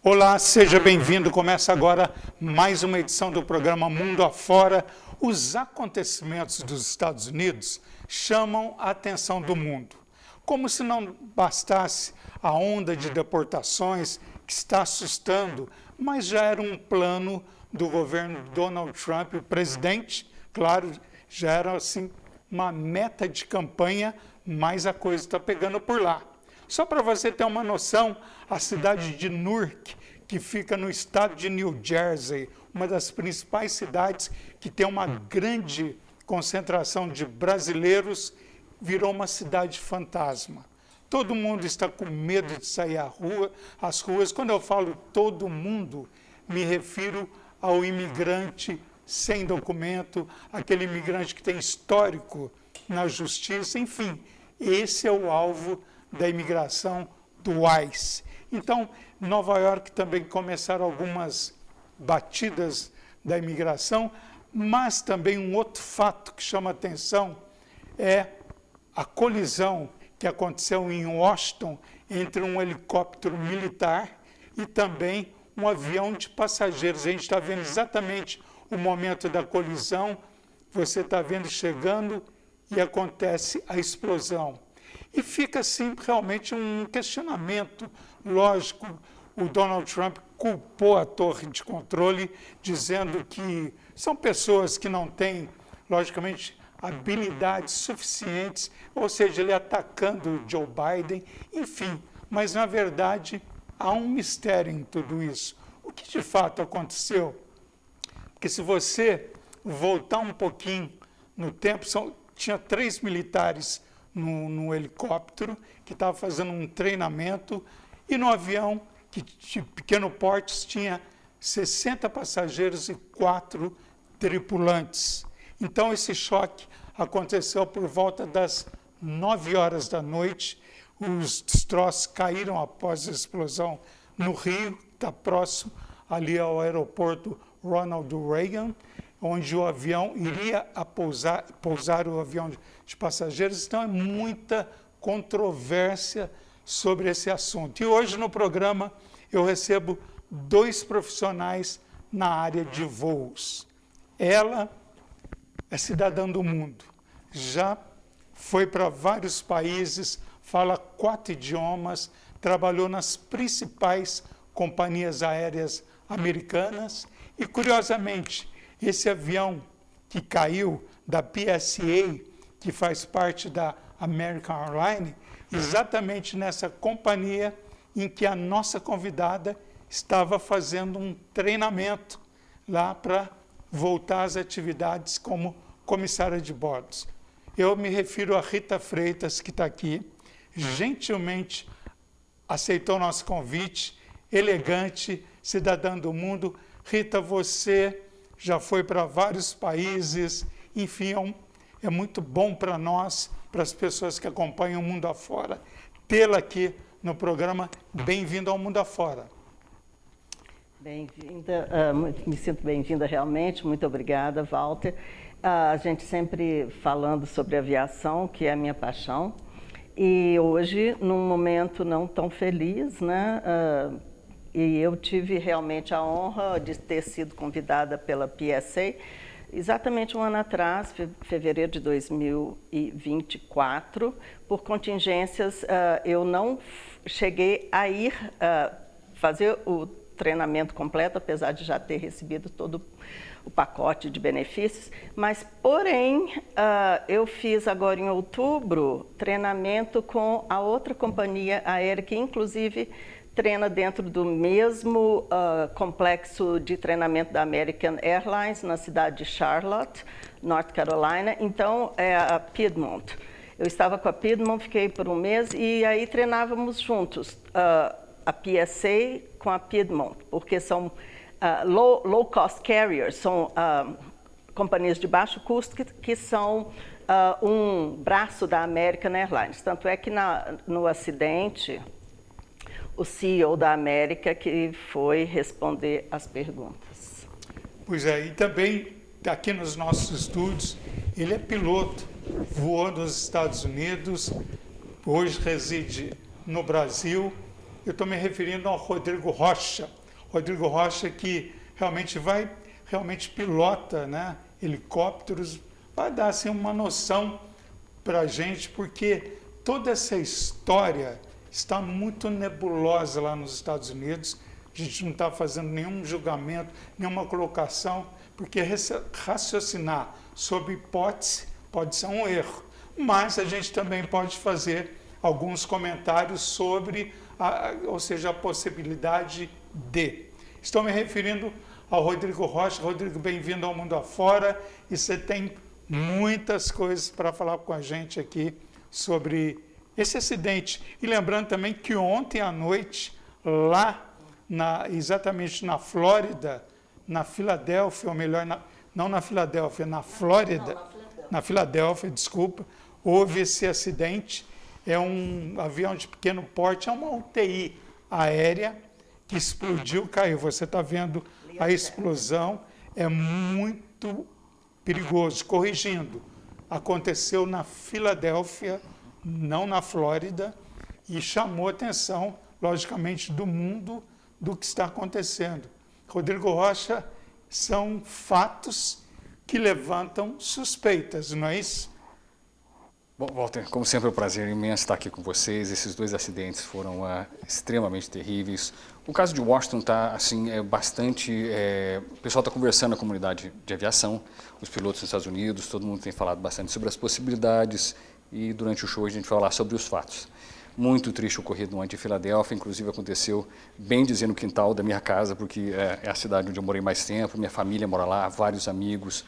Olá, seja bem-vindo. Começa agora mais uma edição do programa Mundo Afora. Os acontecimentos dos Estados Unidos chamam a atenção do mundo. Como se não bastasse a onda de deportações que está assustando, mas já era um plano do governo Donald Trump, o presidente, claro, já era assim uma meta de campanha, mas a coisa está pegando por lá. Só para você ter uma noção, a cidade de Newark, que fica no estado de New Jersey, uma das principais cidades que tem uma grande concentração de brasileiros, virou uma cidade fantasma. Todo mundo está com medo de sair às ruas. Quando eu falo todo mundo, me refiro ao imigrante sem documento, aquele imigrante que tem histórico na justiça, enfim, esse é o alvo da imigração do ICE. Então, Nova York também começaram algumas batidas da imigração, mas também um outro fato que chama atenção é a colisão que aconteceu em Washington entre um helicóptero militar e também um avião de passageiros. A gente está vendo exatamente o momento da colisão, você está vendo chegando e acontece a explosão. E fica assim realmente um questionamento lógico. O Donald Trump culpou a torre de controle, dizendo que são pessoas que não têm, logicamente, habilidades suficientes, ou seja, ele atacando Joe Biden, enfim. Mas, na verdade, há um mistério em tudo isso. O que de fato aconteceu? Porque se você voltar um pouquinho no tempo, tinha 3 militares no helicóptero, que estava fazendo um treinamento, e no avião, que de pequeno porte, tinha 60 passageiros e 4 tripulantes. Então, esse choque aconteceu por volta das 9 horas da noite. Os destroços caíram após a explosão no Rio, que está próximo ali ao aeroporto Ronald Reagan, onde o avião iria pousar o avião de passageiros. Então, é muita controvérsia sobre esse assunto. E hoje, no programa, eu recebo 2 profissionais na área de voos. Ela é cidadã do mundo, já foi para vários países, fala 4 idiomas, trabalhou nas principais companhias aéreas americanas e, curiosamente, esse avião que caiu da PSA, que faz parte da American Airlines, exatamente nessa companhia em que a nossa convidada estava fazendo um treinamento lá para voltar às atividades como comissária de bordos. Eu me refiro a Rita Freitas, que está aqui, gentilmente aceitou nosso convite, elegante, cidadã do mundo. Rita, você já foi para vários países, enfim, é muito bom para nós, para as pessoas que acompanham o Mundo Afora, tê-la aqui no programa. Bem-vindo ao Mundo Afora. Bem-vinda, me sinto bem-vinda realmente, muito obrigada, Walter. A gente sempre falando sobre aviação, que é a minha paixão, e hoje, num momento não tão feliz, né? E eu tive realmente a honra de ter sido convidada pela PSA, exatamente um ano atrás, fevereiro de 2024, por contingências, eu não cheguei a ir fazer o treinamento completo, apesar de já ter recebido todo o pacote de benefícios, mas, porém, eu fiz agora em outubro treinamento com a outra companhia aérea, que inclusive treina dentro do mesmo complexo de treinamento da American Airlines, na cidade de Charlotte, North Carolina. Então, é a Piedmont. Eu estava com a Piedmont, fiquei por um mês, e aí treinávamos juntos, a PSA com a Piedmont, porque são low-cost carriers, são companhias de baixo custo que são um braço da American Airlines. Tanto é que no acidente, o CEO da América que foi responder as perguntas. Pois é, e também aqui nos nossos estúdios, ele é piloto, voou nos Estados Unidos, hoje reside no Brasil, eu estou me referindo ao Rodrigo Rocha. Rodrigo Rocha que realmente pilota, né, helicópteros, vai dar assim, uma noção para a gente, porque toda essa história está muito nebulosa lá nos Estados Unidos. A gente não está fazendo nenhum julgamento, nenhuma colocação, porque raciocinar sobre hipótese pode ser um erro, mas a gente também pode fazer alguns comentários sobre, ou seja, a possibilidade de. Estou me referindo ao Rodrigo Rocha. Rodrigo, bem-vindo ao Mundo Afora, e você tem muitas coisas para falar com a gente aqui sobre esse acidente. E lembrando também que ontem à noite, lá exatamente na Flórida, na Filadélfia, ou melhor, não na Filadélfia, na Flórida, na Filadélfia, desculpa, houve esse acidente. É um avião de pequeno porte, é uma UTI aérea que explodiu, caiu. Você está vendo a explosão, é muito perigoso. Corrigindo, aconteceu na Filadélfia, não na Flórida, e chamou a atenção, logicamente, do mundo do que está acontecendo. Rodrigo Rocha, são fatos que levantam suspeitas, não é isso? Bom, Walter, como sempre é um prazer imenso estar aqui com vocês. Esses dois acidentes foram extremamente terríveis. O caso de Washington está assim, bastante... o pessoal está conversando na comunidade de aviação, os pilotos nos Estados Unidos, todo mundo tem falado bastante sobre as possibilidades, e durante o show a gente vai falar sobre os fatos. Muito triste o ocorrido ontem em Filadélfia, inclusive aconteceu bem dizer no quintal da minha casa, porque é a cidade onde eu morei mais tempo, minha família mora lá, vários amigos.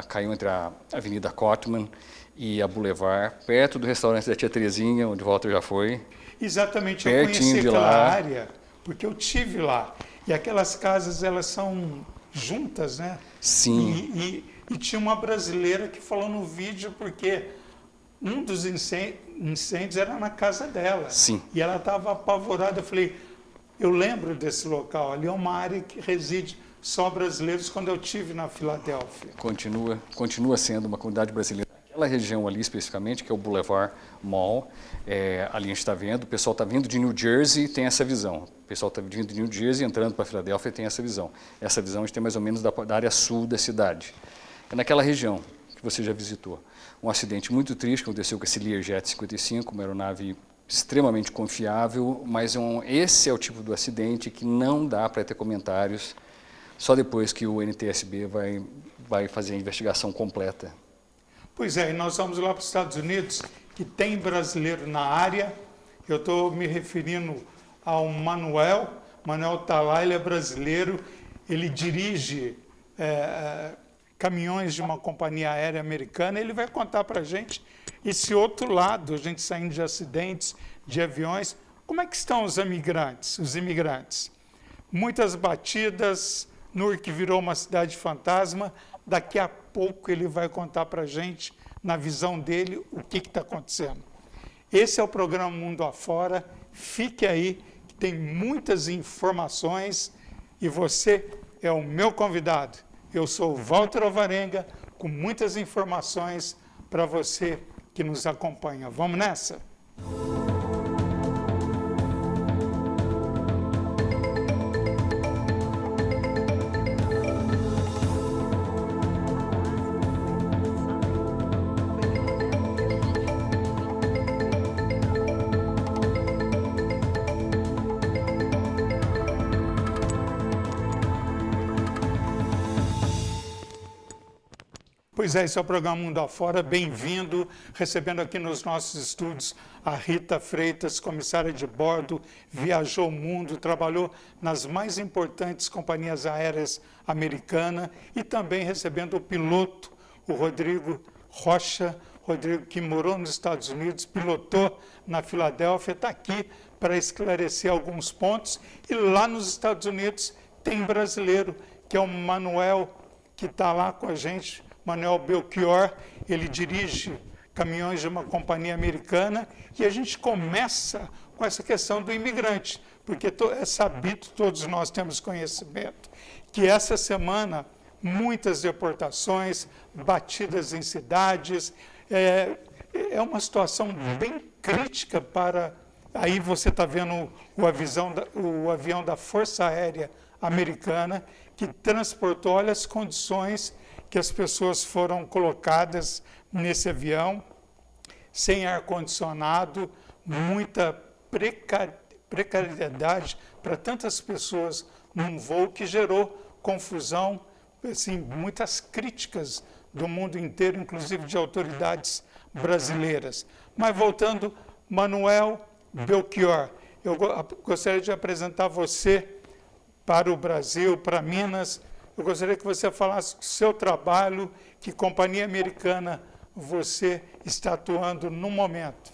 Caiu entre a Avenida Cottman e a Boulevard, perto do restaurante da Tia Terezinha, onde o Walter já foi. Exatamente, eu conheci aquela área, porque eu tive lá. E aquelas casas, elas são juntas, né? Sim. E tinha uma brasileira que falou no vídeo, porque um dos incêndios era na casa dela. Sim. E ela estava apavorada. Eu falei, eu lembro desse local, ali é uma área que reside só brasileiros, quando eu estive na Filadélfia. Continua sendo uma comunidade brasileira. Aquela região ali especificamente, que é o Boulevard Mall, ali a gente está vendo, o pessoal está vindo de New Jersey, tem essa visão. O pessoal está vindo de New Jersey, entrando para Filadélfia, tem essa visão. Essa visão a gente tem mais ou menos da área sul da cidade. É naquela região que você já visitou. Um acidente muito triste que aconteceu com esse Learjet 55, uma aeronave extremamente confiável, mas esse é o tipo do acidente que não dá para ter comentários, só depois que o NTSB vai fazer a investigação completa. Pois é, e nós vamos lá para os Estados Unidos, que tem brasileiro na área. Eu estou me referindo ao Manuel. Manuel está lá, ele é brasileiro, ele dirige caminhões de uma companhia aérea americana. Ele vai contar para a gente esse outro lado, a gente saindo de acidentes, de aviões. Como é que estão os imigrantes? Muitas batidas, Newark virou uma cidade fantasma. Daqui a pouco ele vai contar para a gente, na visão dele, o que está acontecendo. Esse é o programa Mundo Afora. Fique aí, que tem muitas informações, e você é o meu convidado. Eu sou o Walter Alvarenga, com muitas informações para você que nos acompanha. Vamos nessa? Pois é, esse é o programa Mundo Afora. Bem-vindo, recebendo aqui nos nossos estúdios a Rita Freitas, comissária de bordo, viajou o mundo, trabalhou nas mais importantes companhias aéreas americanas, e também recebendo o piloto, o Rodrigo Rocha. Rodrigo, que morou nos Estados Unidos, pilotou na Filadélfia, está aqui para esclarecer alguns pontos. E lá nos Estados Unidos tem brasileiro, que é o Manuel, que está lá com a gente, Manuel Belchior. Ele dirige caminhões de uma companhia americana, e a gente começa com essa questão do imigrante, porque é sabido, todos nós temos conhecimento, que essa semana muitas deportações, batidas em cidades, é uma situação bem crítica para Aí você está vendo o avião da Força Aérea Americana que transportou, olha as condições que as pessoas foram colocadas nesse avião, sem ar-condicionado, muita precariedade para tantas pessoas num voo que gerou confusão, assim, muitas críticas do mundo inteiro, inclusive de autoridades brasileiras. Mas voltando, Manuel Belchior, eu gostaria de apresentar você para o Brasil, para Minas. Eu gostaria que você falasse do seu trabalho, que companhia americana você está atuando no momento.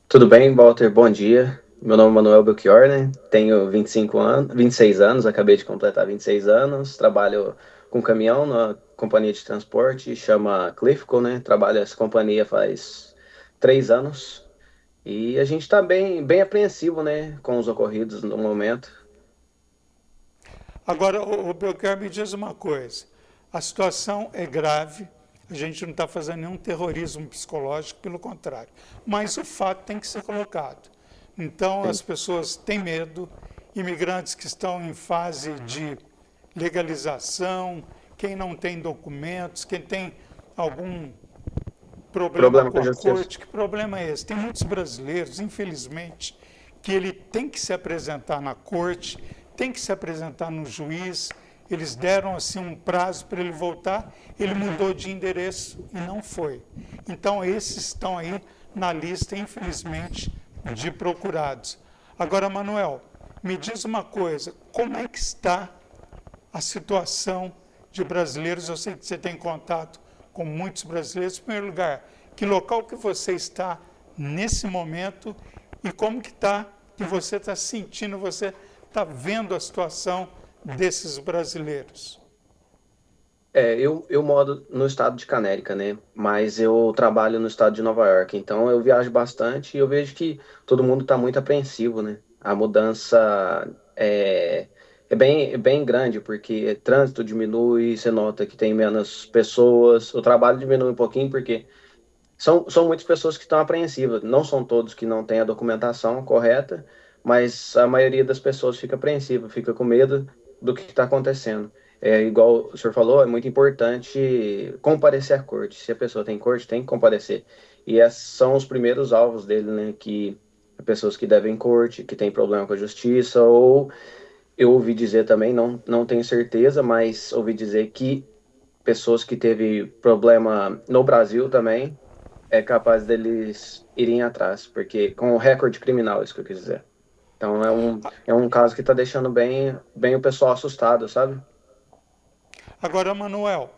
Tudo bem, Walter? Bom dia. Meu nome é Manuel Belchior, né? Tenho 26 anos, acabei de completar 26 anos. Trabalho com caminhão na companhia de transporte, chama Clifco, né? Trabalho nessa companhia faz 3 anos. E a gente está bem apreensivo, né? Com os ocorridos no momento. Agora, o Belchior, me diz uma coisa. A situação é grave, a gente não está fazendo nenhum terrorismo psicológico, pelo contrário. Mas o fato tem que ser colocado. Então, as pessoas têm medo, imigrantes que estão em fase de legalização, quem não tem documentos, quem tem algum problema com a corte. Que problema é esse? Tem muitos brasileiros, infelizmente, que ele tem que se apresentar na corte, tem que se apresentar no juiz. Eles deram assim um prazo para ele voltar, ele mudou de endereço e não foi. Então, esses estão aí na lista, infelizmente, de procurados. Agora, Manuel, me diz uma coisa, como é que está a situação de brasileiros? Eu sei que você tem contato com muitos brasileiros. Em primeiro lugar, que local que você está nesse momento e como que você está sentindo, você está vendo a situação desses brasileiros? Eu moro no estado de Connecticut, né? Mas eu trabalho no estado de Nova York, então eu viajo bastante e eu vejo que todo mundo está muito apreensivo, né? A mudança é bem grande, porque trânsito diminui, você nota que tem menos pessoas, o trabalho diminui um pouquinho, porque são muitas pessoas que estão apreensivas. Não são todos que não têm a documentação correta, mas a maioria das pessoas fica apreensiva, fica com medo do que está acontecendo. É igual o senhor falou, é muito importante comparecer à corte. Se a pessoa tem corte, tem que comparecer. E esses são os primeiros alvos dele, né? Que pessoas que devem corte, que têm problema com a justiça, ou eu ouvi dizer também, não tenho certeza, mas ouvi dizer que pessoas que teve problema no Brasil também é capaz deles irem atrás, porque com o recorde criminal, isso que eu quis dizer. Então é um caso que está deixando bem o pessoal assustado, sabe? Agora, Manuel,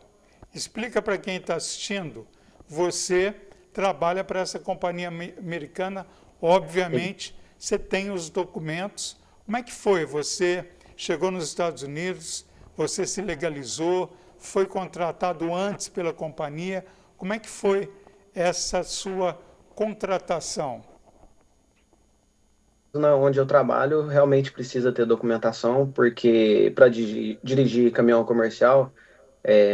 explica para quem está assistindo, você trabalha para essa companhia americana, obviamente, você tem os documentos. Como é que foi? Você chegou nos Estados Unidos, você se legalizou, foi contratado antes pela companhia. Como é que foi essa sua contratação? Onde eu trabalho, realmente precisa ter documentação, porque para dirigir caminhão comercial,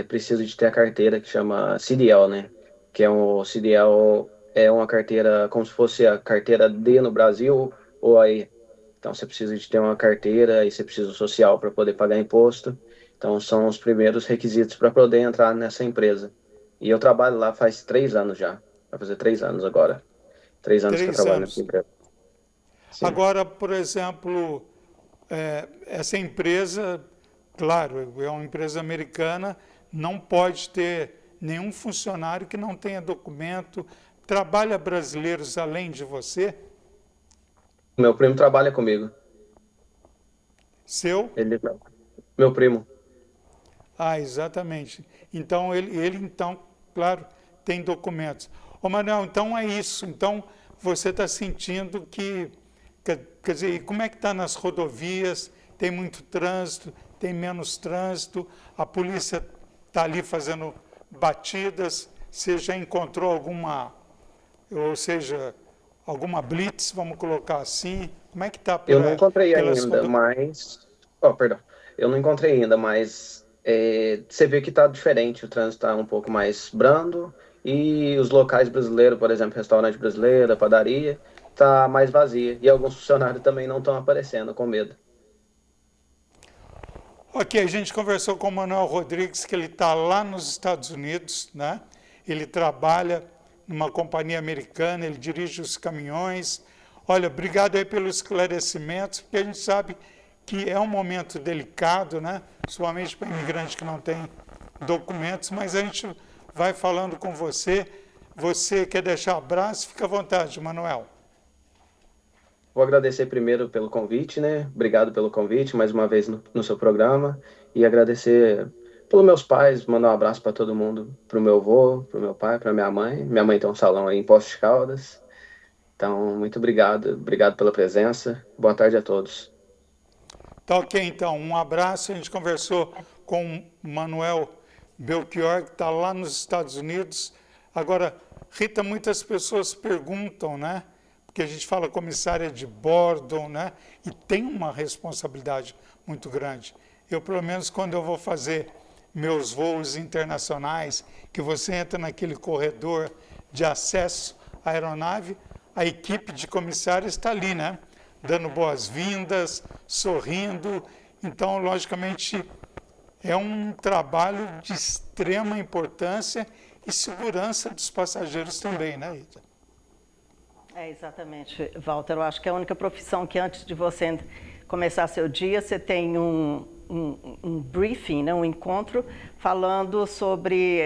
precisa de ter a carteira que chama CDL, né? Que o CDL é uma carteira como se fosse a carteira D no Brasil, ou aí. Então você precisa de ter uma carteira e você precisa do social para poder pagar imposto. Então são os primeiros requisitos para poder entrar nessa empresa. E eu trabalho lá faz 3 anos já. Vai fazer 3 anos agora. 3 anos que eu trabalho nessa empresa. Sim. Agora, por exemplo, essa empresa, claro, é uma empresa americana, não pode ter nenhum funcionário que não tenha documento. Trabalha brasileiros além de você? Meu primo trabalha comigo. Seu? Meu primo. Ah, exatamente. Então, ele então, claro, tem documentos. Ô, Manuel, então é isso. Então, você está sentindo que, quer dizer, como é que está nas rodovias? Tem muito trânsito? Tem menos trânsito? A polícia está ali fazendo batidas? Você já encontrou alguma blitz, vamos colocar assim? Como é que está? Eu não encontrei ainda, mas... Oh, perdão. Eu não encontrei ainda, mas você vê que está diferente. O trânsito está um pouco mais brando e os locais brasileiros, por exemplo, restaurante brasileiro, padaria, está mais vazia. E alguns funcionários também não estão aparecendo, com medo. Ok, a gente conversou com o Manuel Rodrigues, que ele está lá nos Estados Unidos, né? Ele trabalha numa companhia americana, ele dirige os caminhões. Olha, obrigado aí pelos esclarecimentos, porque a gente sabe que é um momento delicado, né? Principalmente para imigrante que não tem documentos, mas a gente vai falando com você. Você quer deixar abraço? Fica à vontade, Manuel. Vou agradecer primeiro pelo convite, né? Obrigado pelo convite, mais uma vez no seu programa. E agradecer pelos meus pais, mandar um abraço para todo mundo, para o meu avô, para o meu pai, para minha mãe. Minha mãe tem um salão aí em Poços de Caldas. Então, muito obrigado pela presença. Boa tarde a todos. Tá ok, então. Um abraço. A gente conversou com o Manuel Belchior, que está lá nos Estados Unidos. Agora, Rita, muitas pessoas perguntam, né? Porque a gente fala comissária de bordo, né? E tem uma responsabilidade muito grande. Eu, pelo menos, quando eu vou fazer meus voos internacionais, que você entra naquele corredor de acesso à aeronave, a equipe de comissários está ali, né? Dando boas-vindas, sorrindo. Então, logicamente, é um trabalho de extrema importância e segurança dos passageiros também, né, Rita? É, exatamente, Walter. Eu acho que é a única profissão que antes de você começar seu dia, você tem um briefing, né, um encontro, falando sobre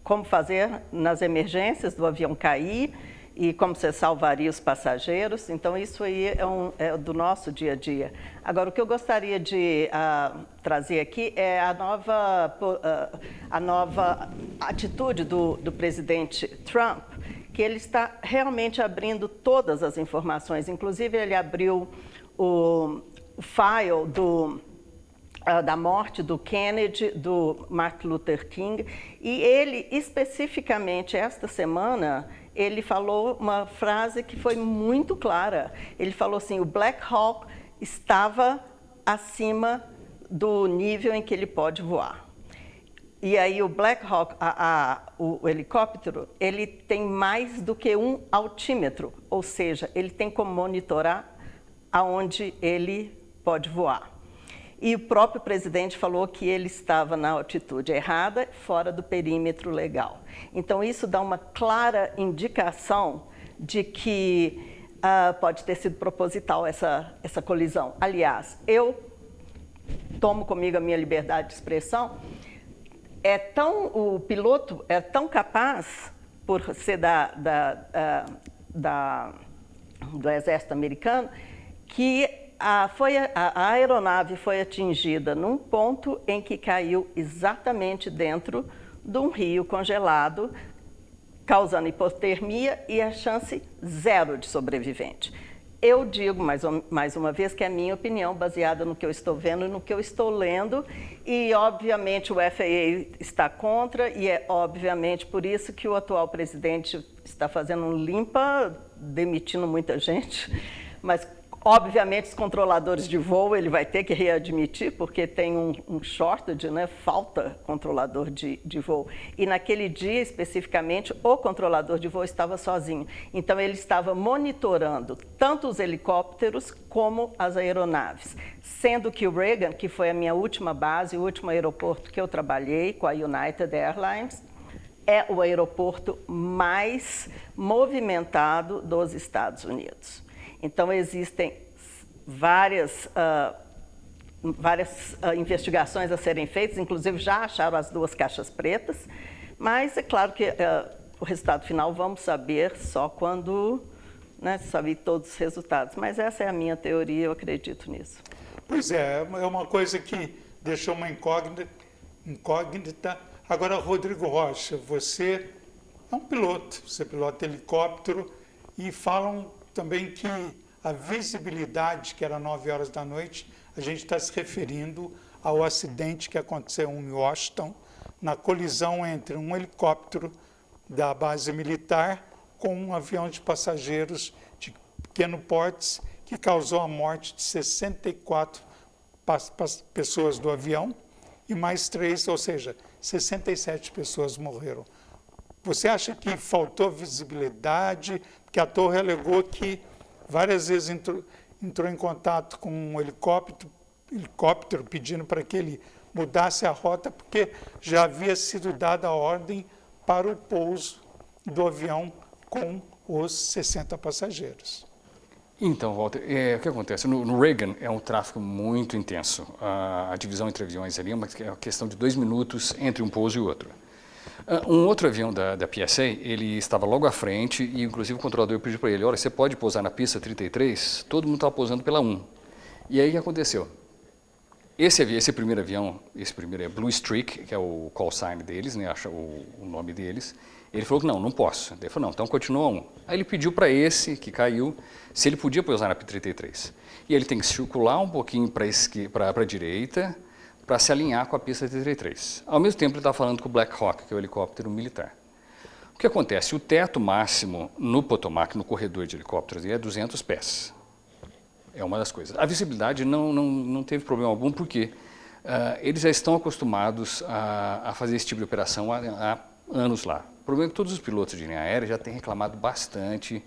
como fazer nas emergências do avião cair e como você salvaria os passageiros. Então, isso aí é do nosso dia a dia. Agora, o que eu gostaria de trazer aqui é a nova atitude do presidente Trump, que ele está realmente abrindo todas as informações. Inclusive, ele abriu o file da morte do Kennedy, do Martin Luther King, e ele, especificamente, esta semana, ele falou uma frase que foi muito clara. Ele falou assim, o Black Hawk estava acima do nível em que ele pode voar. E aí o Black Hawk, o helicóptero, ele tem mais do que um altímetro, ou seja, ele tem como monitorar aonde ele pode voar. E o próprio presidente falou que ele estava na altitude errada, fora do perímetro legal. Então isso dá uma clara indicação de que pode ter sido proposital essa colisão. Aliás, eu tomo comigo a minha liberdade de expressão. O piloto é tão capaz, por ser do exército americano, que a aeronave foi atingida num ponto em que caiu exatamente dentro de um rio congelado, causando hipotermia e a chance zero de sobrevivente. Eu digo, mais uma vez, que é a minha opinião, baseada no que eu estou vendo e no que eu estou lendo, e, obviamente, o FAA está contra, e é, obviamente, por isso que o atual presidente está fazendo um limpa, demitindo muita gente, mas, obviamente, os controladores de voo ele vai ter que readmitir, porque tem um shortage, né? Falta controlador de voo. E naquele dia, especificamente, o controlador de voo estava sozinho. Então, ele estava monitorando tanto os helicópteros como as aeronaves. Sendo que o Reagan, que foi a minha última base, o último aeroporto que eu trabalhei com a United Airlines, é o aeroporto mais movimentado dos Estados Unidos. Então, existem várias investigações a serem feitas, inclusive já acharam as 2 caixas pretas, mas é claro que o resultado final vamos saber só quando saber todos os resultados. Mas essa é a minha teoria, eu acredito nisso. Pois é uma coisa que deixou uma incógnita. Agora, Rodrigo Rocha, você é um piloto, você pilota helicóptero e falam também que a visibilidade, que era 9 horas da noite, a gente está se referindo ao acidente que aconteceu em Washington, na colisão entre um helicóptero da base militar com um avião de passageiros de pequeno porte, que causou a morte de 64 pessoas do avião e mais 3, ou seja, 67 pessoas morreram. Você acha que faltou visibilidade? Porque a torre alegou que várias vezes entrou em contato com um helicóptero pedindo para que ele mudasse a rota, porque já havia sido dada a ordem para o pouso do avião com os 60 passageiros. Então, Walter, o que acontece? No Reagan é um tráfego muito intenso. A divisão entre aviões ali é uma questão de 2 minutos entre um pouso e outro. Um outro avião da PSA, ele estava logo à frente e, inclusive, o controlador pediu para ele, olha, você pode pousar na pista 33? Todo mundo estava pousando pela 1. E aí o que aconteceu? Esse primeiro avião, esse primeiro é Blue Streak, que é o call sign deles, né, acha o nome deles. Ele falou que não posso. Ele falou, não, então continua 1. Aí ele pediu para esse, que caiu, se ele podia pousar na P-33. E ele tem que circular um pouquinho para a direita, para se alinhar com a pista T-33. Ao mesmo tempo, ele estava falando com o Black Hawk, que é o helicóptero militar. O que acontece? O teto máximo no Potomac, no corredor de helicópteros, é 200 pés. É uma das coisas. A visibilidade não teve problema algum, porque eles já estão acostumados a fazer esse tipo de operação há anos lá. O problema é que todos os pilotos de linha aérea já têm reclamado bastante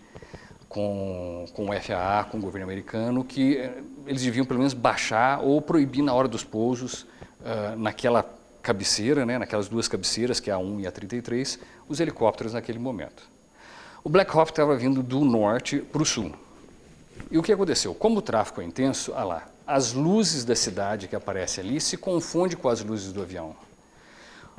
com o FAA, com o governo americano, que eles deviam pelo menos baixar ou proibir na hora dos pousos, naquela cabeceira, né, naquelas 2 cabeceiras, que é a 1 e a 33, os helicópteros naquele momento. O Black Hawk estava vindo do norte para o sul. E o que aconteceu? Como o tráfego é intenso, as luzes da cidade que aparecem ali se confundem com as luzes do avião.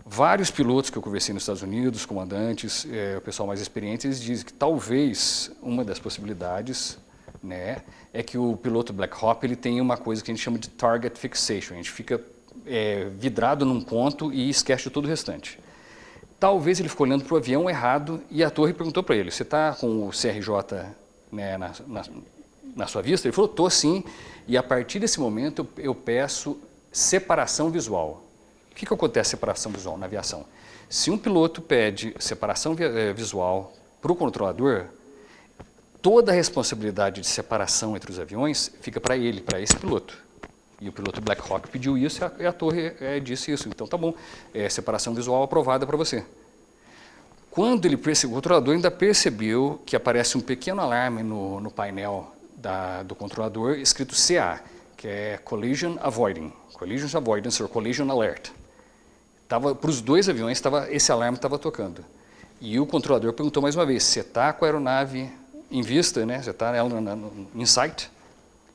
Vários pilotos que eu conversei nos Estados Unidos, comandantes, o pessoal mais experiente, eles dizem que talvez uma das possibilidades, né, é que o piloto Black Hawk ele tem uma coisa que a gente chama de target fixation. A gente fica vidrado num ponto e esquece de todo o restante. Talvez ele ficou olhando para o avião errado e a torre perguntou para ele, você está com o CRJ, né, na sua vista? Ele falou, estou sim, e a partir desse momento eu peço separação visual. O que acontece separação visual na aviação? Se um piloto pede separação visual para o controlador, toda a responsabilidade de separação entre os aviões fica para ele, para esse piloto. E o piloto Black Hawk pediu isso e a torre disse isso. Então, tá bom, separação visual aprovada para você. Quando ele percebeu, o controlador ainda percebeu que aparece um pequeno alarme no painel do controlador escrito CA, que é Collision Avoidance or Collision Alert. Para os 2 aviões, esse alarme estava tocando. E o controlador perguntou mais uma vez, você está com a aeronave em vista, né? Você está em sight?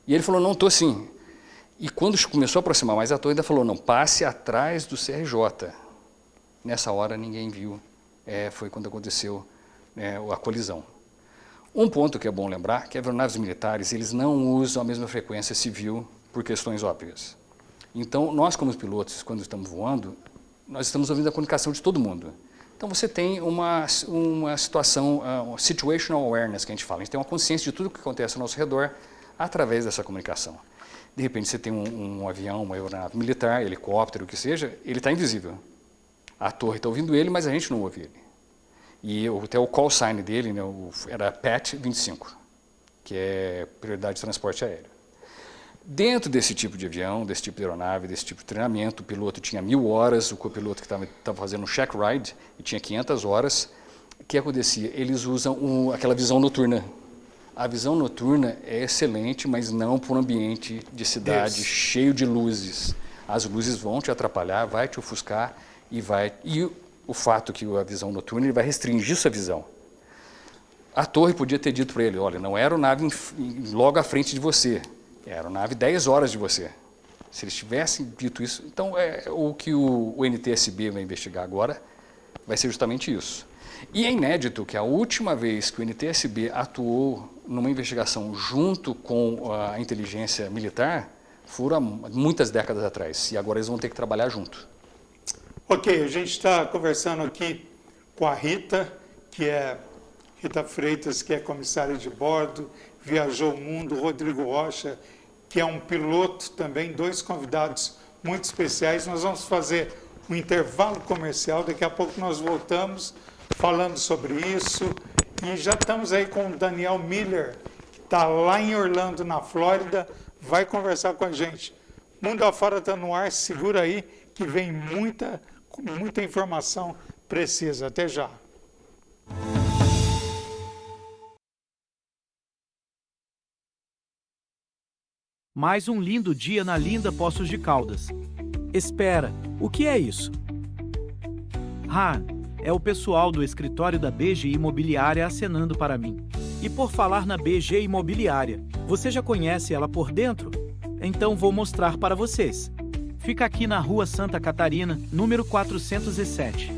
E ele falou, não, estou sim. E quando começou a aproximar mais, a torre ainda falou, não, passe atrás do CRJ. Nessa hora ninguém viu, foi quando aconteceu a colisão. Um ponto que é bom lembrar, que aeronaves militares, eles não usam a mesma frequência civil por questões óbvias. Então, nós como pilotos, quando estamos voando, nós estamos ouvindo a comunicação de todo mundo. Então, você tem uma situação, situational awareness, que a gente fala. A gente tem uma consciência de tudo o que acontece ao nosso redor através dessa comunicação. De repente, você tem um avião, uma aeronave militar, helicóptero, o que seja, ele está invisível. A torre está ouvindo ele, mas a gente não ouve ele. E até o call sign dele, né, era PAT 25, que é prioridade de transporte aéreo. Dentro desse tipo de avião, desse tipo de aeronave, desse tipo de treinamento, o piloto tinha 1000 horas, o copiloto que estava fazendo um check ride e tinha 500 horas. O que acontecia? Eles usam aquela visão noturna. A visão noturna é excelente, mas não para um ambiente de cidade cheio de luzes. As luzes vão te atrapalhar, vai te ofuscar e o fato que a visão noturna ele vai restringir sua visão. A torre podia ter dito para ele, olha, não era a aeronave logo à frente de você, era a aeronave 10 horas de você. Se eles tivessem dito isso, então o que o NTSB vai investigar agora vai ser justamente isso. E é inédito que a última vez que o NTSB atuou numa investigação junto com a inteligência militar foram muitas décadas atrás, e agora eles vão ter que trabalhar junto. Ok, a gente está conversando aqui com a Rita Freitas, que é comissária de bordo, viajou o mundo, Rodrigo Rocha, que é um piloto também, 2 convidados muito especiais. Nós vamos fazer um intervalo comercial, daqui a pouco nós voltamos falando sobre isso. E já estamos aí com o Daniel Miller, que está lá em Orlando, na Flórida, vai conversar com a gente. Mundo Afora está no ar, segura aí, que vem muita informação precisa. Até já. Mais um lindo dia na linda Poços de Caldas. Espera, o que é isso? É o pessoal do escritório da BG Imobiliária acenando para mim. E por falar na BG Imobiliária, você já conhece ela por dentro? Então vou mostrar para vocês. Fica aqui na Rua Santa Catarina, número 407.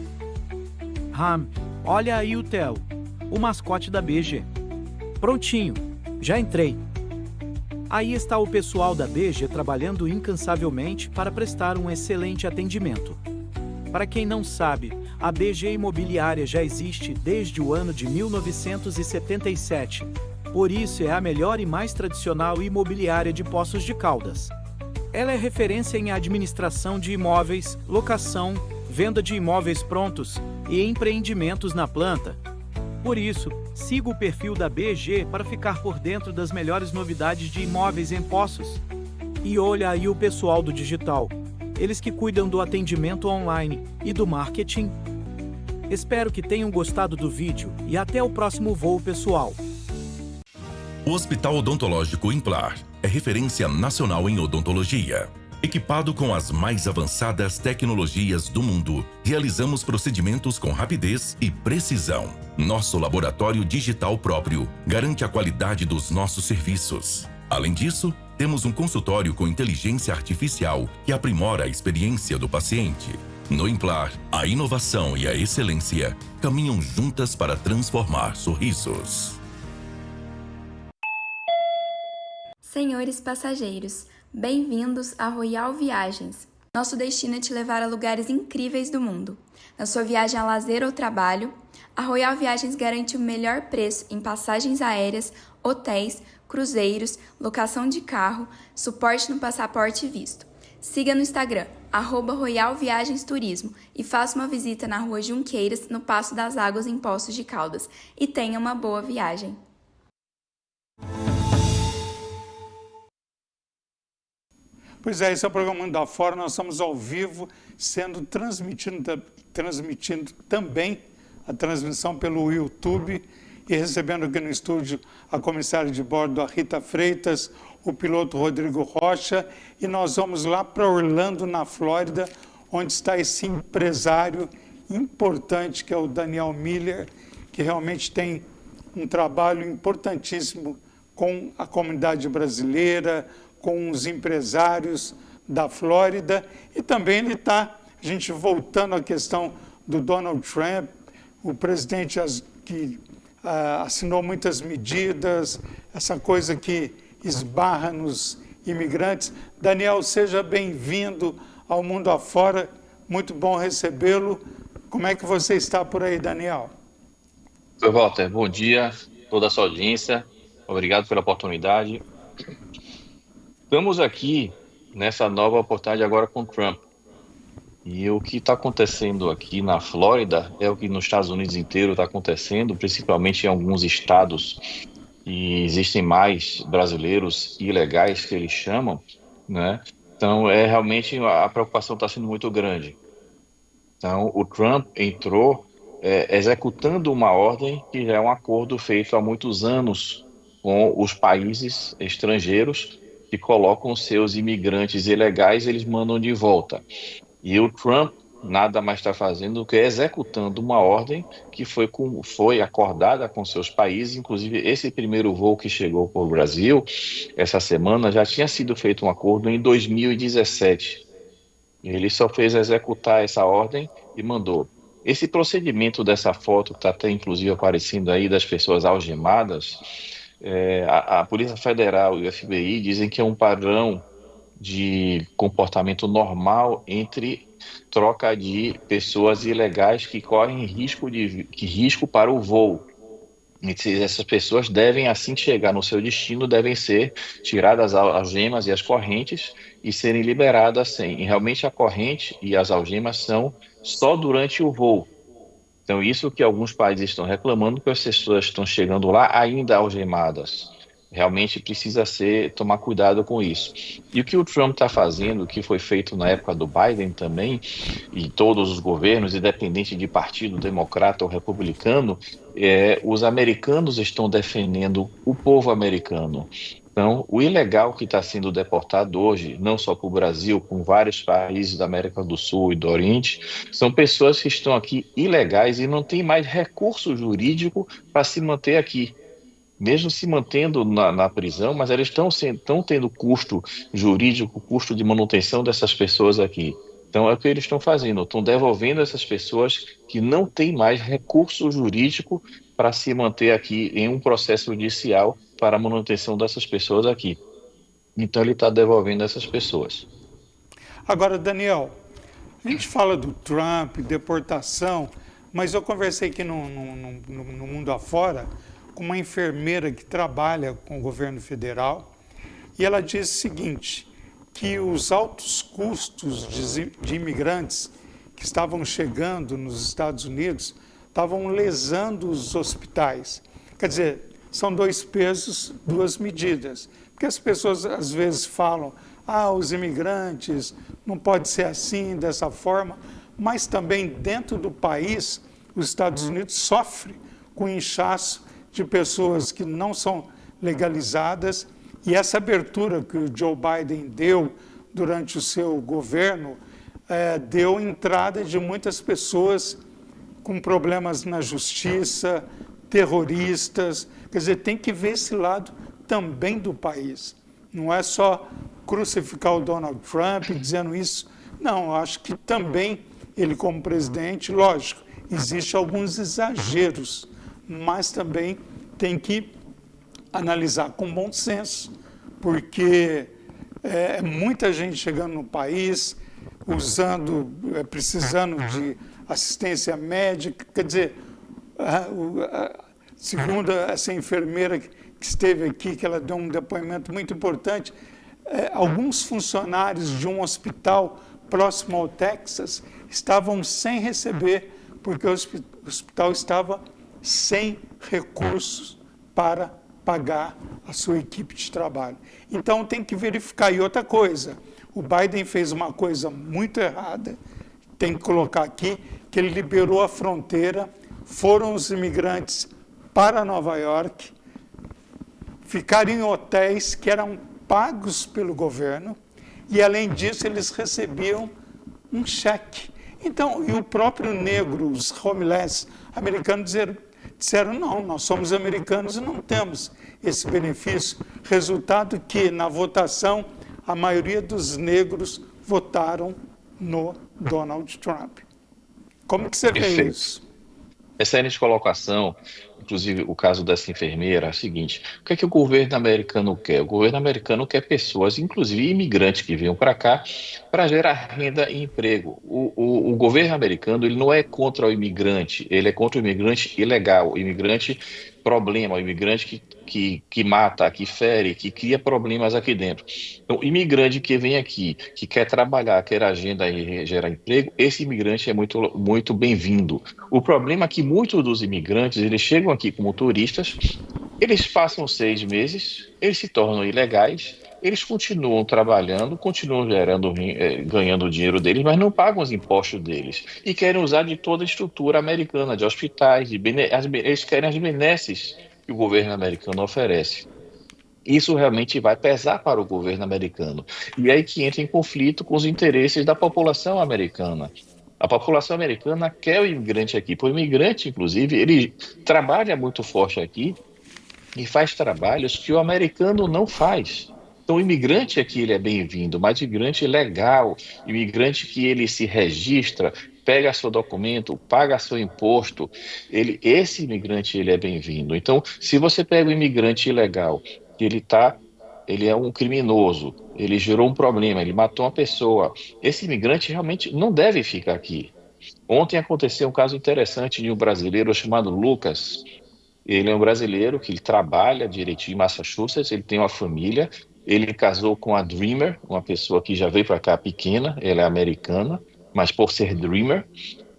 Olha aí o Theo, o mascote da BG. Prontinho, já entrei. Aí está o pessoal da BG trabalhando incansavelmente para prestar um excelente atendimento. Para quem não sabe, a BG Imobiliária já existe desde o ano de 1977. Por isso é a melhor e mais tradicional imobiliária de Poços de Caldas. Ela é referência em administração de imóveis, locação, venda de imóveis prontos e empreendimentos na planta. Por isso, siga o perfil da BG para ficar por dentro das melhores novidades de imóveis em Poços. E olha aí o pessoal do digital, eles que cuidam do atendimento online e do marketing. Espero que tenham gostado do vídeo e até o próximo voo, pessoal. O Hospital Odontológico Implar é referência nacional em odontologia. Equipado com as mais avançadas tecnologias do mundo, realizamos procedimentos com rapidez e precisão. Nosso laboratório digital próprio garante a qualidade dos nossos serviços. Além disso, temos um consultório com inteligência artificial que aprimora a experiência do paciente. No Implar, a inovação e a excelência caminham juntas para transformar sorrisos. Senhores passageiros, bem-vindos à Royal Viagens. Nosso destino é te levar a lugares incríveis do mundo. Na sua viagem a lazer ou trabalho, a Royal Viagens garante o melhor preço em passagens aéreas, hotéis, cruzeiros, locação de carro, suporte no passaporte e visto. Siga no Instagram, @Royal Viagens Turismo e faça uma visita na Rua Junqueiras, no Passo das Águas, em Poços de Caldas. E tenha uma boa viagem. Pois é, esse é o programa Mundo Afora. Nós estamos ao vivo, transmitindo também a transmissão pelo YouTube e recebendo aqui no estúdio a comissária de bordo, a Rita Freitas, o piloto Rodrigo Rocha, e nós vamos lá para Orlando, na Flórida, onde está esse empresário importante que é o Daniel Miller, que realmente tem um trabalho importantíssimo com a comunidade brasileira, com os empresários da Flórida, e também ele está, a gente voltando à questão do Donald Trump, o presidente que assinou muitas medidas, essa coisa que esbarra nos imigrantes. Daniel, seja bem-vindo ao Mundo Afora, muito bom recebê-lo. Como é que você está por aí, Daniel? Sr. Walter, bom dia, toda a sua audiência, obrigado pela oportunidade. Estamos aqui nessa nova oportunidade agora com o Trump. E o que está acontecendo aqui na Flórida é o que nos Estados Unidos inteiro está acontecendo, principalmente em alguns estados, e existem mais brasileiros ilegais, que eles chamam, né? Então, realmente a preocupação está sendo muito grande. Então, o Trump entrou executando uma ordem que já é um acordo feito há muitos anos com os países estrangeiros que colocam seus imigrantes ilegais, eles mandam de volta. E o Trump nada mais está fazendo do que executando uma ordem que foi acordada com seus países. Inclusive, esse primeiro voo que chegou para o Brasil, essa semana, já tinha sido feito um acordo em 2017. Ele só fez executar essa ordem e mandou. Esse procedimento dessa foto que está até inclusive aparecendo aí das pessoas algemadas, a Polícia Federal e o FBI dizem que é um padrão de comportamento normal entre troca de pessoas ilegais que correm risco para o voo. E essas pessoas devem, assim que chegar no seu destino, devem ser tiradas as algemas e as correntes e serem liberadas sem. E realmente a corrente e as algemas são só durante o voo. Então, isso que alguns países estão reclamando, que as pessoas estão chegando lá ainda algemadas. Realmente precisa tomar cuidado com isso. E o que o Trump está fazendo, o que foi feito na época do Biden também, e todos os governos, independente de partido democrata ou republicano, os americanos estão defendendo o povo americano. Então, o ilegal que está sendo deportado hoje, não só para o Brasil, com vários países da América do Sul e do Oriente, são pessoas que estão aqui ilegais e não têm mais recurso jurídico para se manter aqui. Mesmo se mantendo na prisão, mas eles estão tendo custo jurídico, custo de manutenção dessas pessoas aqui. Então é o que eles estão fazendo, estão devolvendo essas pessoas que não têm mais recurso jurídico para se manter aqui em um processo judicial para a manutenção dessas pessoas aqui. Então ele está devolvendo essas pessoas. Agora, Daniel, a gente fala do Trump, deportação, mas eu conversei aqui no Mundo Afora com uma enfermeira que trabalha com o governo federal, e ela diz o seguinte, que os altos custos de imigrantes que estavam chegando nos Estados Unidos estavam lesando os hospitais. Quer dizer, são dois pesos, duas medidas. Porque as pessoas às vezes falam, os imigrantes, não pode ser assim, dessa forma, mas também dentro do país, os Estados Unidos sofrem com inchaço de pessoas que não são legalizadas, e essa abertura que o Joe Biden deu durante o seu governo deu entrada de muitas pessoas com problemas na justiça, terroristas. Quer dizer, tem que ver esse lado também do país. Não é só crucificar o Donald Trump dizendo isso. Não, eu acho que também ele como presidente, lógico, existem alguns exageros, mas também tem que analisar com bom senso, porque muita gente chegando no país, precisando de assistência médica. Quer dizer, segundo essa enfermeira que esteve aqui, que ela deu um depoimento muito importante, alguns funcionários de um hospital próximo ao Texas estavam sem receber, porque o hospital estava sem recursos para pagar a sua equipe de trabalho. Então tem que verificar. E outra coisa, o Biden fez uma coisa muito errada, tem que colocar aqui, que ele liberou a fronteira, foram os imigrantes para Nova York, ficaram em hotéis que eram pagos pelo governo, e além disso eles recebiam um cheque. Então, e o próprio negro, os homeless americanos disseram, não, nós somos americanos e não temos esse benefício. Resultado que, na votação, a maioria dos negros votaram no Donald Trump. Como que você vê isso? Excelente colocação. Inclusive, o caso dessa enfermeira é o seguinte: o que é que o governo americano quer? O governo americano quer pessoas, inclusive imigrantes, que venham para cá para gerar renda e emprego. O governo americano, ele não é contra o imigrante, ele é contra o imigrante ilegal, o imigrante problema, o imigrante que mata, que fere, que cria problemas aqui dentro. Então, o imigrante que vem aqui, que quer trabalhar, quer agenda e gerar emprego, esse imigrante é muito, muito bem-vindo. O problema é que muitos dos imigrantes, eles chegam aqui como turistas, eles passam 6 meses, eles se tornam ilegais, eles continuam trabalhando, continuam ganhando o dinheiro deles, mas não pagam os impostos deles. E querem usar de toda a estrutura americana, de hospitais, eles querem as benesses que o governo americano oferece. Isso realmente vai pesar para o governo americano. E aí que entra em conflito com os interesses da população americana. A população americana quer o imigrante aqui. O imigrante, inclusive, ele trabalha muito forte aqui e faz trabalhos que o americano não faz. Então, o imigrante aqui ele é bem-vindo, mas imigrante legal, imigrante que ele se registra, pega seu documento, paga seu imposto, esse imigrante ele é bem-vindo. Então, se você pega um imigrante ilegal, que ele é um criminoso, ele gerou um problema, ele matou uma pessoa, esse imigrante realmente não deve ficar aqui. Ontem aconteceu um caso interessante de um brasileiro chamado Lucas. Ele é um brasileiro que ele trabalha direitinho em Massachusetts, ele tem uma família, ele casou com a Dreamer, uma pessoa que já veio para cá pequena, ela é americana, mas por ser Dreamer,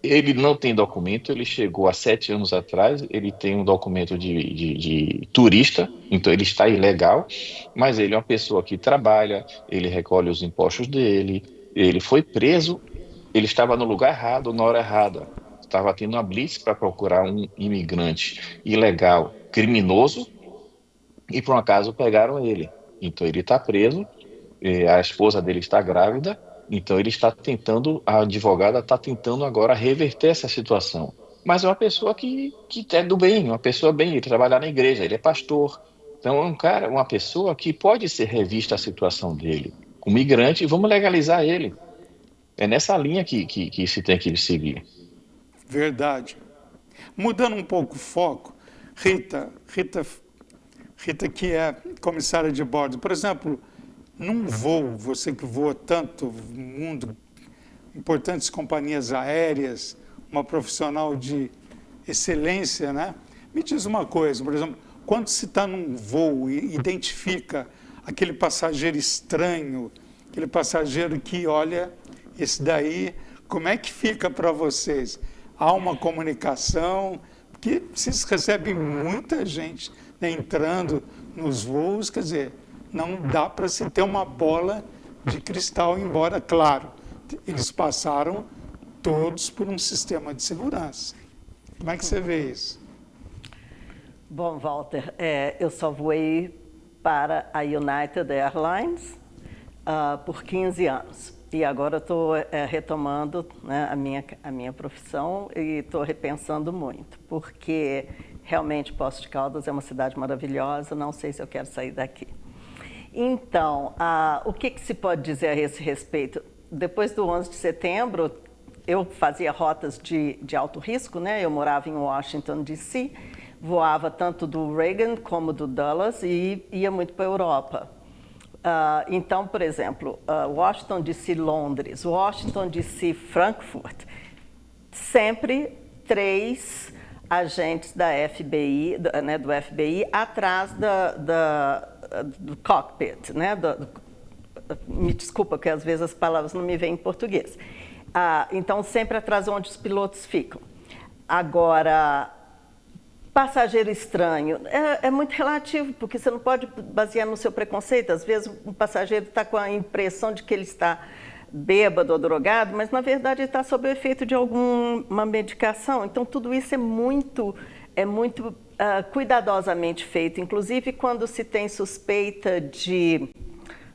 Ele não tem documento, ele chegou há 7 anos atrás, ele tem um documento de turista, então ele está ilegal, mas ele é uma pessoa que trabalha, ele recolhe os impostos dele, ele foi preso, ele estava no lugar errado, na hora errada. Estava tendo uma blitz para procurar um imigrante ilegal, criminoso, e por um acaso pegaram ele. Então ele está preso, a esposa dele está grávida, então ele está tentando, a advogada está tentando agora reverter essa situação. Mas é uma pessoa que é do bem, uma pessoa bem, ele trabalha na igreja, ele é pastor. Então é um cara, uma pessoa que pode ser revista a situação dele. O migrante, vamos legalizar ele. É nessa linha que se tem que seguir. Verdade. Mudando um pouco o foco, Rita que é comissária de bordo, por exemplo, num voo, você que voa tanto no mundo, importantes companhias aéreas, uma profissional de excelência, né? Me diz uma coisa, por exemplo, quando se está num voo e identifica aquele passageiro estranho, aquele passageiro que, olha, esse daí, como é que fica para vocês? Há uma comunicação, porque vocês recebem muita gente, né, entrando nos voos, quer dizer, não dá para se ter uma bola de cristal, embora, claro, eles passaram todos por um sistema de segurança. Como é que você vê isso? Bom, Walter, eu só voei para a United Airlines por 15 anos. E agora estou retomando, né, a minha profissão e estou repensando muito, porque realmente Poços de Caldas é uma cidade maravilhosa, não sei se eu quero sair daqui. Então, o que se pode dizer a esse respeito? Depois do 11 de setembro, eu fazia rotas de alto risco, né? Eu morava em Washington, D.C., voava tanto do Reagan como do Dulles e ia muito para a Europa. Então, por exemplo, Washington D.C. Londres, Washington D.C. Frankfurt, sempre 3 agentes da FBI, né, do FBI, atrás do cockpit, né? Me desculpa, porque às vezes as palavras não me vêm em português. Então, sempre atrás onde os pilotos ficam. Agora, passageiro estranho é muito relativo, porque você não pode basear no seu preconceito. Às vezes um passageiro está com a impressão de que ele está bêbado ou drogado, mas na verdade ele está sob o efeito de alguma medicação. Então tudo isso é muito cuidadosamente feito. Inclusive quando se tem suspeita de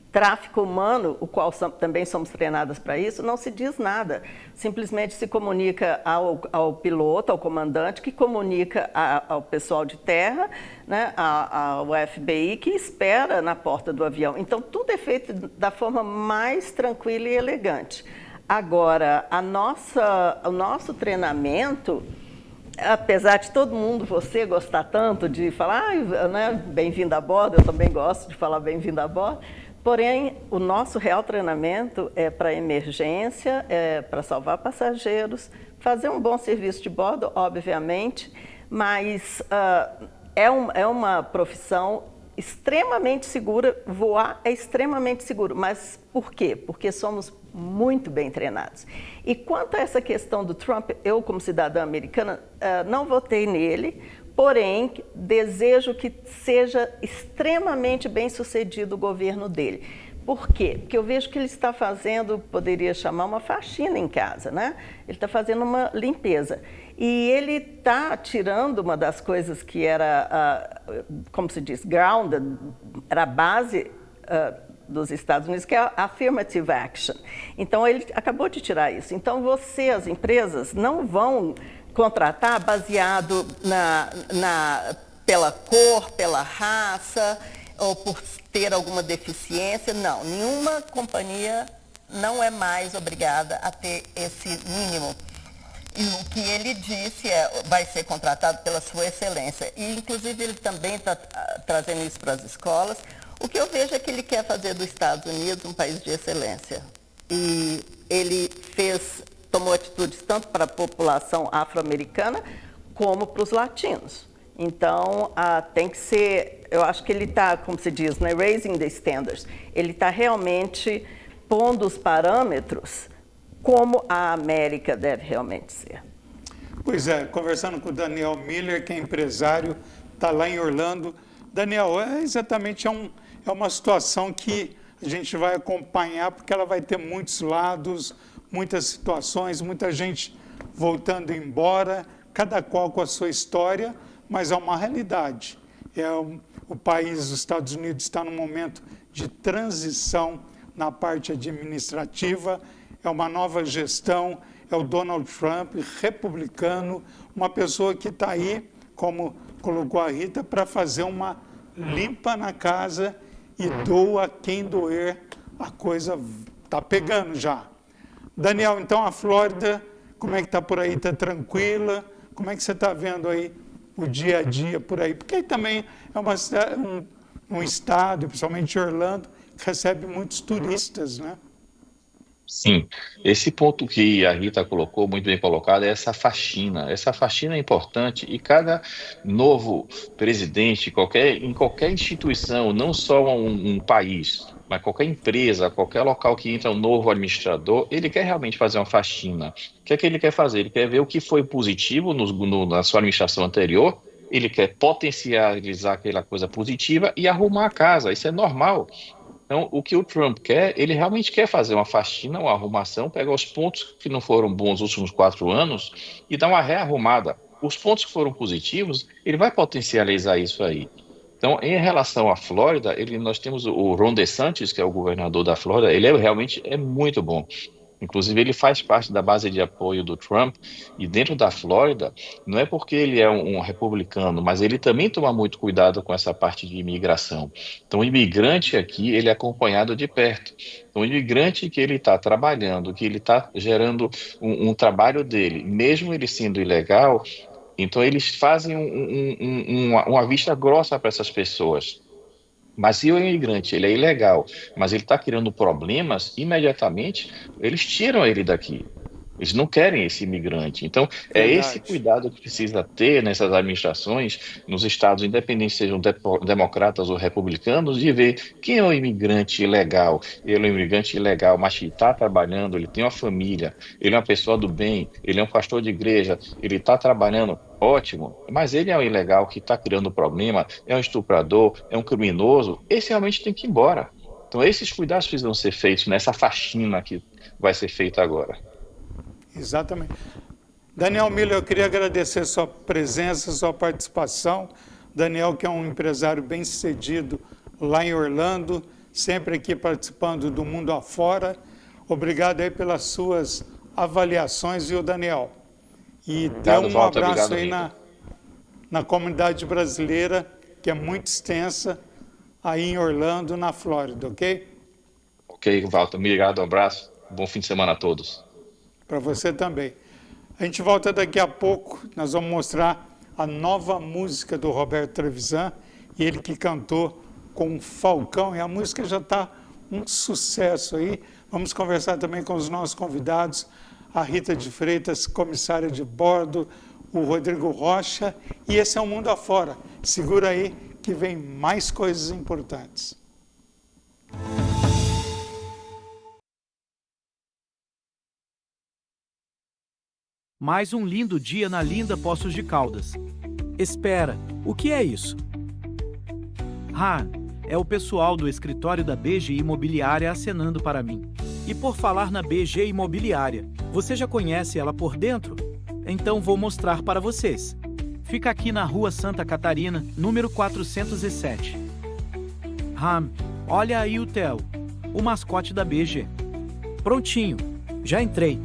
tráfico humano, o qual também somos treinadas para isso, não se diz nada. Simplesmente se comunica ao piloto, ao comandante, que comunica ao pessoal de terra, né, ao FBI, que espera na porta do avião. Então, tudo é feito da forma mais tranquila e elegante. Agora, o nosso treinamento, apesar de todo mundo, você gostar tanto de falar, né, bem-vindo a bordo, eu também gosto de falar bem-vindo a bordo, porém, o nosso real treinamento é para emergência, é para salvar passageiros, fazer um bom serviço de bordo, obviamente, mas é uma profissão extremamente segura, voar é extremamente seguro. Mas por quê? Porque somos muito bem treinados. E quanto a essa questão do Trump, eu, como cidadã americana, não votei nele, porém, desejo que seja extremamente bem sucedido o governo dele. Por quê? Porque eu vejo que ele está fazendo, poderia chamar uma faxina em casa, né? Ele está fazendo uma limpeza. E ele está tirando uma das coisas que era, como se diz, grounded, era a base dos Estados Unidos, que é a affirmative action. Então, ele acabou de tirar isso. Então, as empresas, não vão contratar baseado pela cor, pela raça, ou por ter alguma deficiência. Não, nenhuma companhia não é mais obrigada a ter esse mínimo. E o que ele disse vai ser contratado pela sua excelência. E, inclusive, ele também está trazendo isso para as escolas. O que eu vejo é que ele quer fazer dos Estados Unidos um país de excelência. E ele tomou atitudes tanto para a população afro-americana como para os latinos. Então, tem que ser, eu acho que ele está, como se diz, né, raising the standards. Ele está realmente pondo os parâmetros como a América deve realmente ser. Pois é, conversando com o Daniel Miller, que é empresário, está lá em Orlando. Daniel, exatamente é uma situação que a gente vai acompanhar, porque ela vai ter muitos lados, muitas situações, muita gente voltando embora, cada qual com a sua história, mas é uma realidade. O país, os Estados Unidos, está num momento de transição na parte administrativa, é uma nova gestão, é o Donald Trump, republicano, uma pessoa que está aí, como colocou a Rita, para fazer uma limpa na casa e doa quem doer, a coisa está pegando já. Daniel, então a Flórida, como é que está por aí? Está tranquila? Como é que você está vendo aí o dia a dia por aí? Porque aí também é um estado, principalmente Orlando, que recebe muitos turistas, né? Sim, esse ponto que a Rita colocou, muito bem colocado, é essa faxina. Essa faxina é importante e cada novo presidente, em qualquer instituição, não só um país, mas qualquer empresa, qualquer local que entra um novo administrador, ele quer realmente fazer uma faxina. O que é que ele quer fazer? Ele quer ver o que foi positivo na sua administração anterior, ele quer potencializar aquela coisa positiva e arrumar a casa. Isso é normal. Então, o que o Trump quer, ele realmente quer fazer uma faxina, uma arrumação, pegar os pontos que não foram bons nos últimos 4 anos e dar uma rearrumada. Os pontos que foram positivos, ele vai potencializar isso aí. Então, em relação à Flórida, nós temos o Ron DeSantis, que é o governador da Flórida, ele realmente é muito bom. Inclusive, ele faz parte da base de apoio do Trump, e dentro da Flórida, não é porque ele é um republicano, mas ele também toma muito cuidado com essa parte de imigração. Então, o imigrante aqui, ele é acompanhado de perto. Então, o imigrante que ele está trabalhando, que ele está gerando um trabalho dele, mesmo ele sendo ilegal, então eles fazem uma vista grossa para essas pessoas. Mas se o imigrante ele é ilegal, mas ele está criando problemas, imediatamente eles tiram ele daqui. Eles não querem esse imigrante. Então, é esse cuidado que precisa ter nessas administrações, nos estados, independente sejam democratas ou republicanos, de ver quem é o imigrante ilegal. Ele é um imigrante ilegal, mas que está trabalhando, ele tem uma família, ele é uma pessoa do bem, ele é um pastor de igreja, ele está trabalhando, ótimo. Mas ele é um ilegal que está criando problema, é um estuprador, é um criminoso, esse realmente tem que ir embora. Então, esses cuidados precisam ser feitos nessa faxina que vai ser feita agora. Exatamente. Daniel Miller, eu queria agradecer sua presença, sua participação. Daniel, que é um empresário bem-sucedido lá em Orlando, sempre aqui participando do Mundo Afora. Obrigado aí pelas suas avaliações, viu, Daniel? E dê um abraço aí na comunidade brasileira, que é muito extensa, aí em Orlando, na Flórida, ok? Ok, Walter. Obrigado, um abraço. Bom fim de semana a todos. Para você também. A gente volta daqui a pouco, nós vamos mostrar a nova música do Roberto Trevisan, e ele que cantou com o Falcão, e a música já está um sucesso aí. Vamos conversar também com os nossos convidados, a Rita de Freitas, comissária de bordo, o Rodrigo Rocha, e esse é o Mundo Afora. Segura aí que vem mais coisas importantes. Mais um lindo dia na linda Poços de Caldas. Espera, o que é isso? É o pessoal do escritório da BG Imobiliária acenando para mim. E por falar na BG Imobiliária, você já conhece ela por dentro? Então vou mostrar para vocês. Fica aqui na Rua Santa Catarina, número 407. Olha aí o Theo, o mascote da BG. Prontinho, já entrei.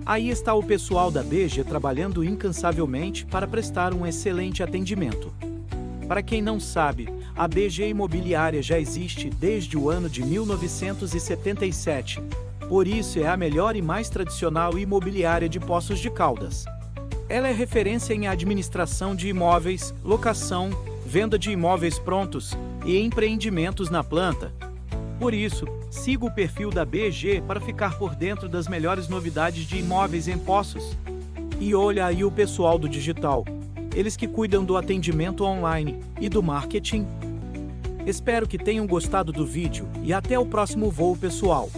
Aí está o pessoal da BG trabalhando incansavelmente para prestar um excelente atendimento. Para quem não sabe, a BG Imobiliária já existe desde o ano de 1977. Por isso é a melhor e mais tradicional imobiliária de Poços de Caldas. Ela é referência em administração de imóveis, locação, venda de imóveis prontos e empreendimentos na planta. Por isso, siga o perfil da BG para ficar por dentro das melhores novidades de imóveis em Poços. E olha aí o pessoal do digital, eles que cuidam do atendimento online e do marketing. Espero que tenham gostado do vídeo e até o próximo voo, pessoal.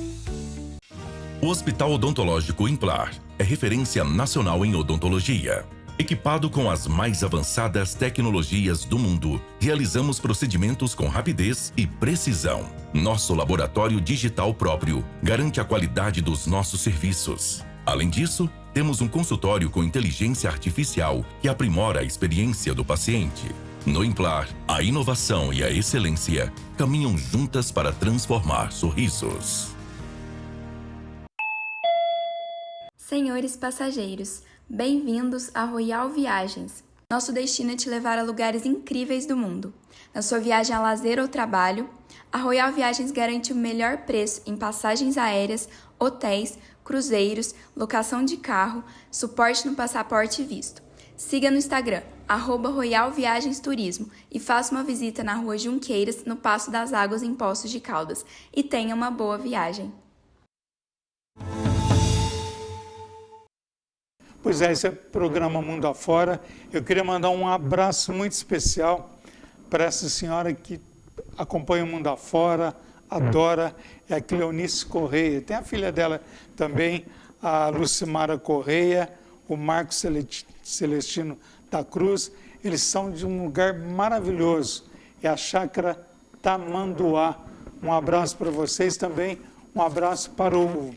O Hospital Odontológico Implar é referência nacional em odontologia. Equipado com as mais avançadas tecnologias do mundo, realizamos procedimentos com rapidez e precisão. Nosso laboratório digital próprio garante a qualidade dos nossos serviços. Além disso, temos um consultório com inteligência artificial que aprimora a experiência do paciente. No Implar, a inovação e a excelência caminham juntas para transformar sorrisos. Senhores passageiros, bem-vindos à Royal Viagens. Nosso destino é te levar a lugares incríveis do mundo. Na sua viagem a lazer ou trabalho, a Royal Viagens garante o melhor preço em passagens aéreas, hotéis, cruzeiros, locação de carro, suporte no passaporte e visto. Siga no Instagram, @Royal Viagens Turismo, e faça uma visita na Rua Junqueiras, no Passo das Águas, em Poços de Caldas. E tenha uma boa viagem. Pois é, esse é o programa Mundo Afora. Eu queria mandar um abraço muito especial para essa senhora que acompanha o Mundo Afora, adora, é a Cleonice Correia. Tem a filha dela também, a Lucimara Correia, o Marcos Celestino da Cruz. Eles são de um lugar maravilhoso, é a Chácara Tamanduá. Um abraço para vocês também, um abraço para o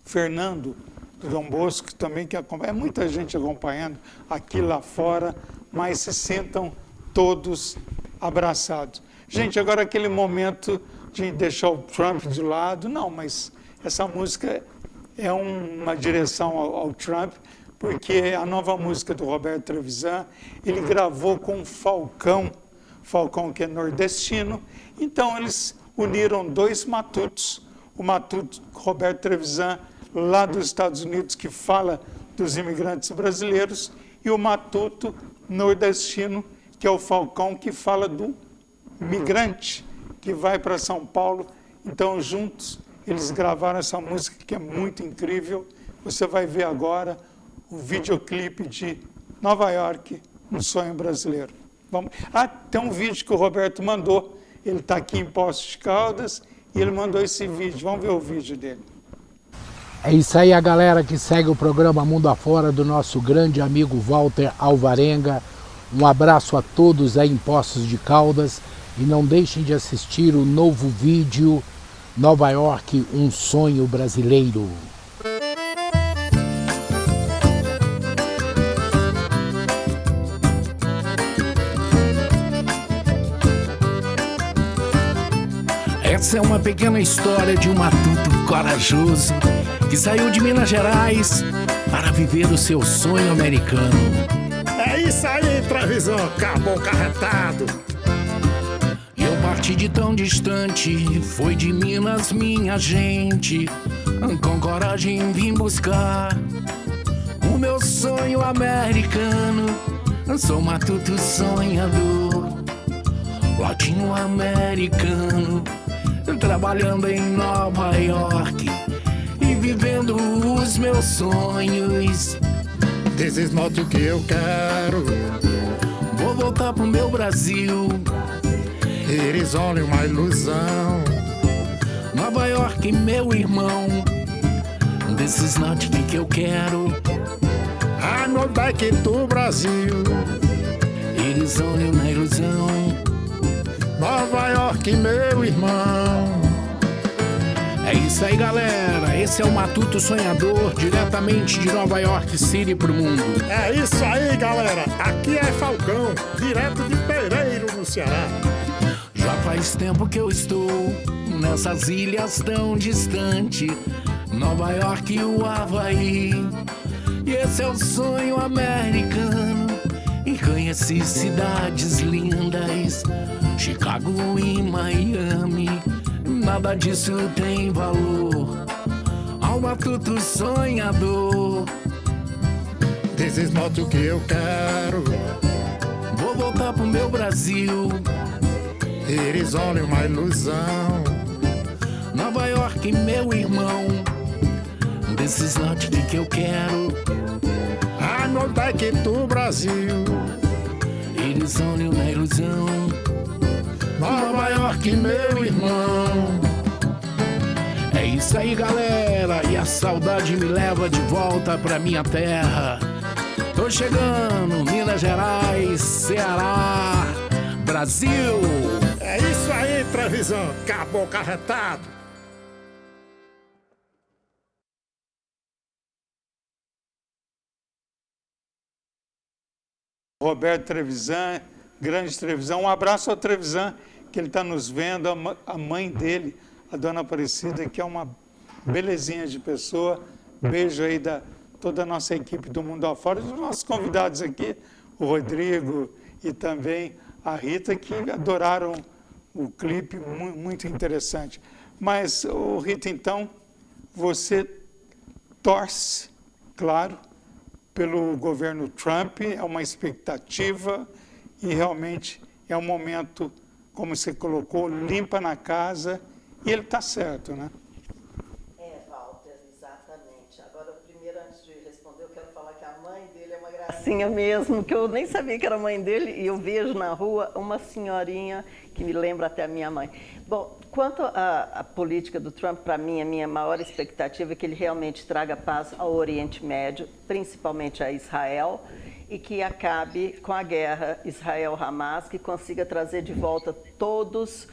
Fernando do Dom Bosco, também que acompanha, muita gente acompanhando aqui lá fora, mas se sentam todos abraçados. Gente, agora aquele momento de deixar o Trump de lado, não, mas essa música é uma direção ao Trump, porque a nova música do Roberto Trevisan, ele gravou com o Falcão que é nordestino, então eles uniram dois matutos, o matuto Roberto Trevisan, lá dos Estados Unidos, que fala dos imigrantes brasileiros, e o matuto nordestino, que é o Falcão, que fala do migrante que vai para São Paulo. Então, juntos, eles gravaram essa música que é muito incrível. Você vai ver agora o videoclipe de Nova York, Um Sonho Brasileiro. Vamos. Tem um vídeo que o Roberto mandou. Ele está aqui em Poços de Caldas e ele mandou esse vídeo. Vamos ver o vídeo dele. É isso aí, a galera que segue o programa Mundo Afora do nosso grande amigo Walter Alvarenga. Um abraço a todos aí em Poços de Caldas e não deixem de assistir o novo vídeo Nova York, Um Sonho Brasileiro. Essa é uma pequena história de um matuto corajoso que saiu de Minas Gerais para viver o seu sonho americano. É isso aí, Trevisan, acabou carretado. Eu parti de tão distante, foi de Minas minha gente. Com coragem vim buscar o meu sonho americano. Sou matuto sonhador, latino-americano, trabalhando em Nova York e vivendo os meus sonhos. This is not o que eu quero. Vou voltar pro meu Brasil. It is only uma ilusão. Nova York, meu irmão. This is not o que eu quero. I'm not back to Brasil. It is only uma ilusão. Nova York, meu irmão. É isso aí, galera. Esse é o Matuto Sonhador, diretamente de Nova York City pro mundo. É isso aí, galera. Aqui é Falcão, direto de Pereiro, no Ceará. Já faz tempo que eu estou nessas ilhas tão distantes, Nova York e o Havaí. E esse é o sonho americano. E conheci cidades lindas, Chicago e Miami. Nada disso tem valor ao matuto sonhador. This is not o que eu quero. Vou voltar pro meu Brasil. It is only uma ilusão. Nova York, meu irmão. This is not o que eu quero. I'm not back to Brasil. It is only uma ilusão. Nova York, meu irmão. É isso aí, galera. saudade me leva de volta pra minha terra. Tô chegando, Minas Gerais, Ceará, Brasil. É isso aí, Trevisan. Acabou carretado. Roberto Trevisan, grande Trevisan. Um abraço ao Trevisan, que ele está nos vendo, a mãe dele, a dona Aparecida, que é uma belezinha de pessoa. Beijo aí da toda a nossa equipe do Mundo Afora, os nossos convidados aqui, o Rodrigo e também a Rita, que adoraram o clipe, muito interessante. Mas, Rita, então, você torce, claro, pelo governo Trump, é uma expectativa e realmente é um momento, como você colocou, limpa na casa, e ele está certo, né? Walter, exatamente. Agora, primeiro, antes de responder, eu quero falar que a mãe dele é uma gracinha mesmo, que eu nem sabia que era a mãe dele, e eu vejo na rua uma senhorinha que me lembra até a minha mãe. Bom, quanto à política do Trump, para mim, a minha maior expectativa é que ele realmente traga paz ao Oriente Médio, principalmente a Israel, e que acabe com a guerra Israel-Hamas, que consiga trazer de volta todos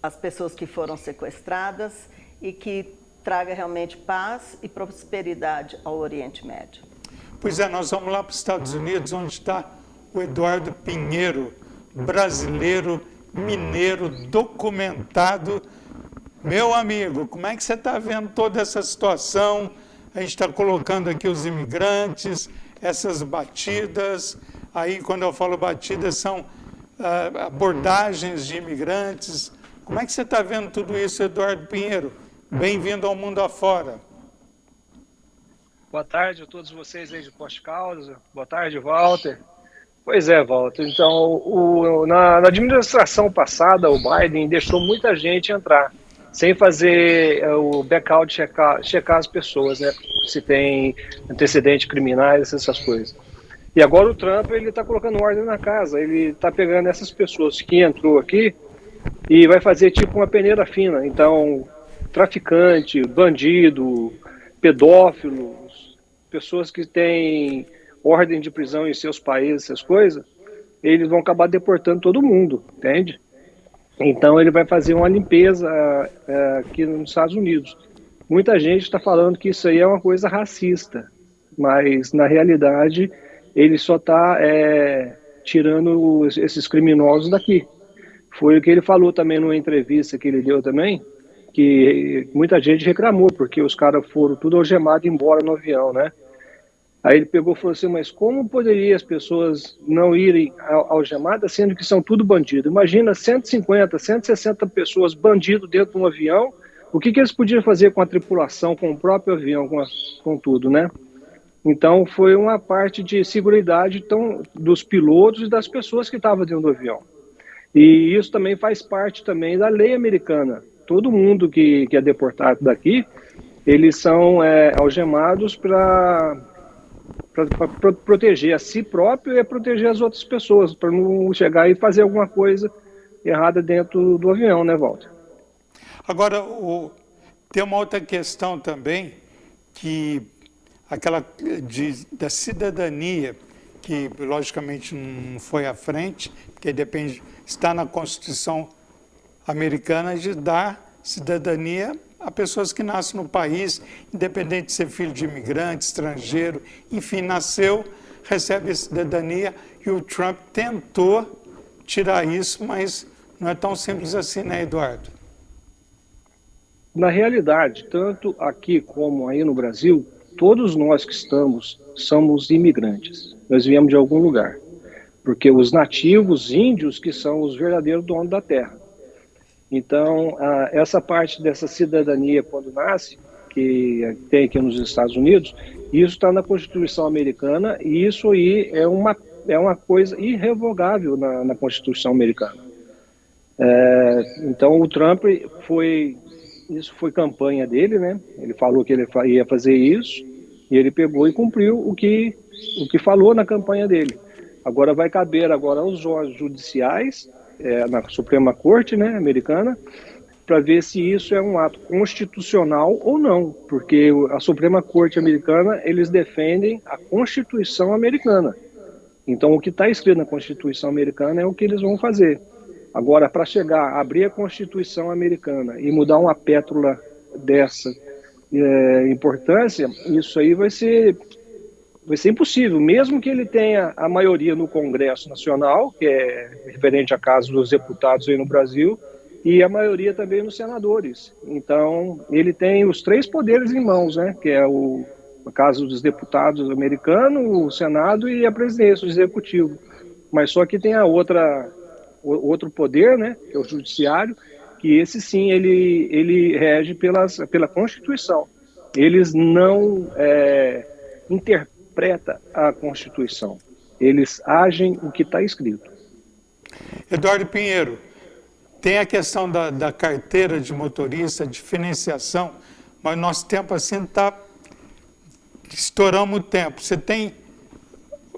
as pessoas que foram sequestradas e que traga realmente paz e prosperidade ao Oriente Médio. Pois é, nós vamos lá para os Estados Unidos, onde está o Eduardo Pinheiro, brasileiro, mineiro, documentado. Meu amigo, como é que você está vendo toda essa situação? A gente está colocando aqui os imigrantes, essas batidas. Aí, quando eu falo batidas, são abordagens de imigrantes. Como é que você está vendo tudo isso, Eduardo Pinheiro? Bem-vindo ao Mundo Afora. Boa tarde a todos vocês aí de Poste Caldas. Boa tarde, Walter. Pois é, Walter. Então, na administração passada, o Biden deixou muita gente entrar, sem fazer o background checar as pessoas, né? Se tem antecedentes criminais, essas coisas. E agora o Trump, ele está colocando ordem na casa. Ele está pegando essas pessoas que entrou aqui e vai fazer tipo uma peneira fina. Então, traficante, bandido, pedófilos, pessoas que têm ordem de prisão em seus países, essas coisas, eles vão acabar deportando todo mundo, entende? Então ele vai fazer uma limpeza aqui nos Estados Unidos. Muita gente está falando que isso aí é uma coisa racista, mas na realidade ele só está tirando esses criminosos daqui. Foi o que ele falou também numa entrevista que ele deu também, que muita gente reclamou, porque os caras foram tudo algemados embora no avião, né? Aí ele pegou e falou assim, mas como poderia as pessoas não irem algemadas, sendo que são tudo bandido? Imagina 150, 160 pessoas bandido dentro de um avião, o que eles podiam fazer com a tripulação, com o próprio avião, com tudo, né? Então foi uma parte de seguridade dos pilotos e das pessoas que estavam dentro do avião. E isso também faz parte também da lei americana. Todo mundo que é deportado daqui, eles são algemados para proteger a si próprio e proteger as outras pessoas, para não chegar e fazer alguma coisa errada dentro do avião, né, Walter? Agora, tem uma outra questão também, que aquela da cidadania, que logicamente não foi à frente, porque depende, está na Constituição americana de dar cidadania a pessoas que nascem no país, independente de ser filho de imigrante, estrangeiro, enfim, nasceu, recebe a cidadania, e o Trump tentou tirar isso, mas não é tão simples assim, né, Eduardo? Na realidade, tanto aqui como aí no Brasil, todos nós que somos imigrantes. Nós viemos de algum lugar. Porque os nativos índios que são os verdadeiros donos da terra. Então, essa parte dessa cidadania, quando nasce, que tem aqui nos Estados Unidos, isso está na Constituição americana, e isso aí é uma coisa irrevogável na Constituição americana. Então, o Trump isso foi campanha dele, né? Ele falou que ele ia fazer isso, e ele pegou e cumpriu o que falou na campanha dele. Agora vai caber aos órgãos judiciais, na Suprema Corte, né, americana, para ver se isso é um ato constitucional ou não, porque a Suprema Corte americana, eles defendem a Constituição americana. Então, o que está escrito na Constituição americana é o que eles vão fazer. Agora, para chegar, abrir a Constituição americana e mudar uma pétala dessa importância, isso aí vai ser impossível, mesmo que ele tenha a maioria no Congresso Nacional, que é referente à Casa dos Deputados aí no Brasil, e a maioria também nos senadores. Então, ele tem os 3 poderes em mãos, né? Que é a Casa dos Deputados americano, o Senado e a presidência, o Executivo. Mas só que tem outro poder, né? Que é o Judiciário, que esse sim, ele rege pela Constituição. Eles não interpretam a Constituição. Eles agem o que está escrito. Eduardo Pinheiro, tem a questão da carteira de motorista, de financiação, mas nosso tempo assim está... Estouramos o tempo. Você tem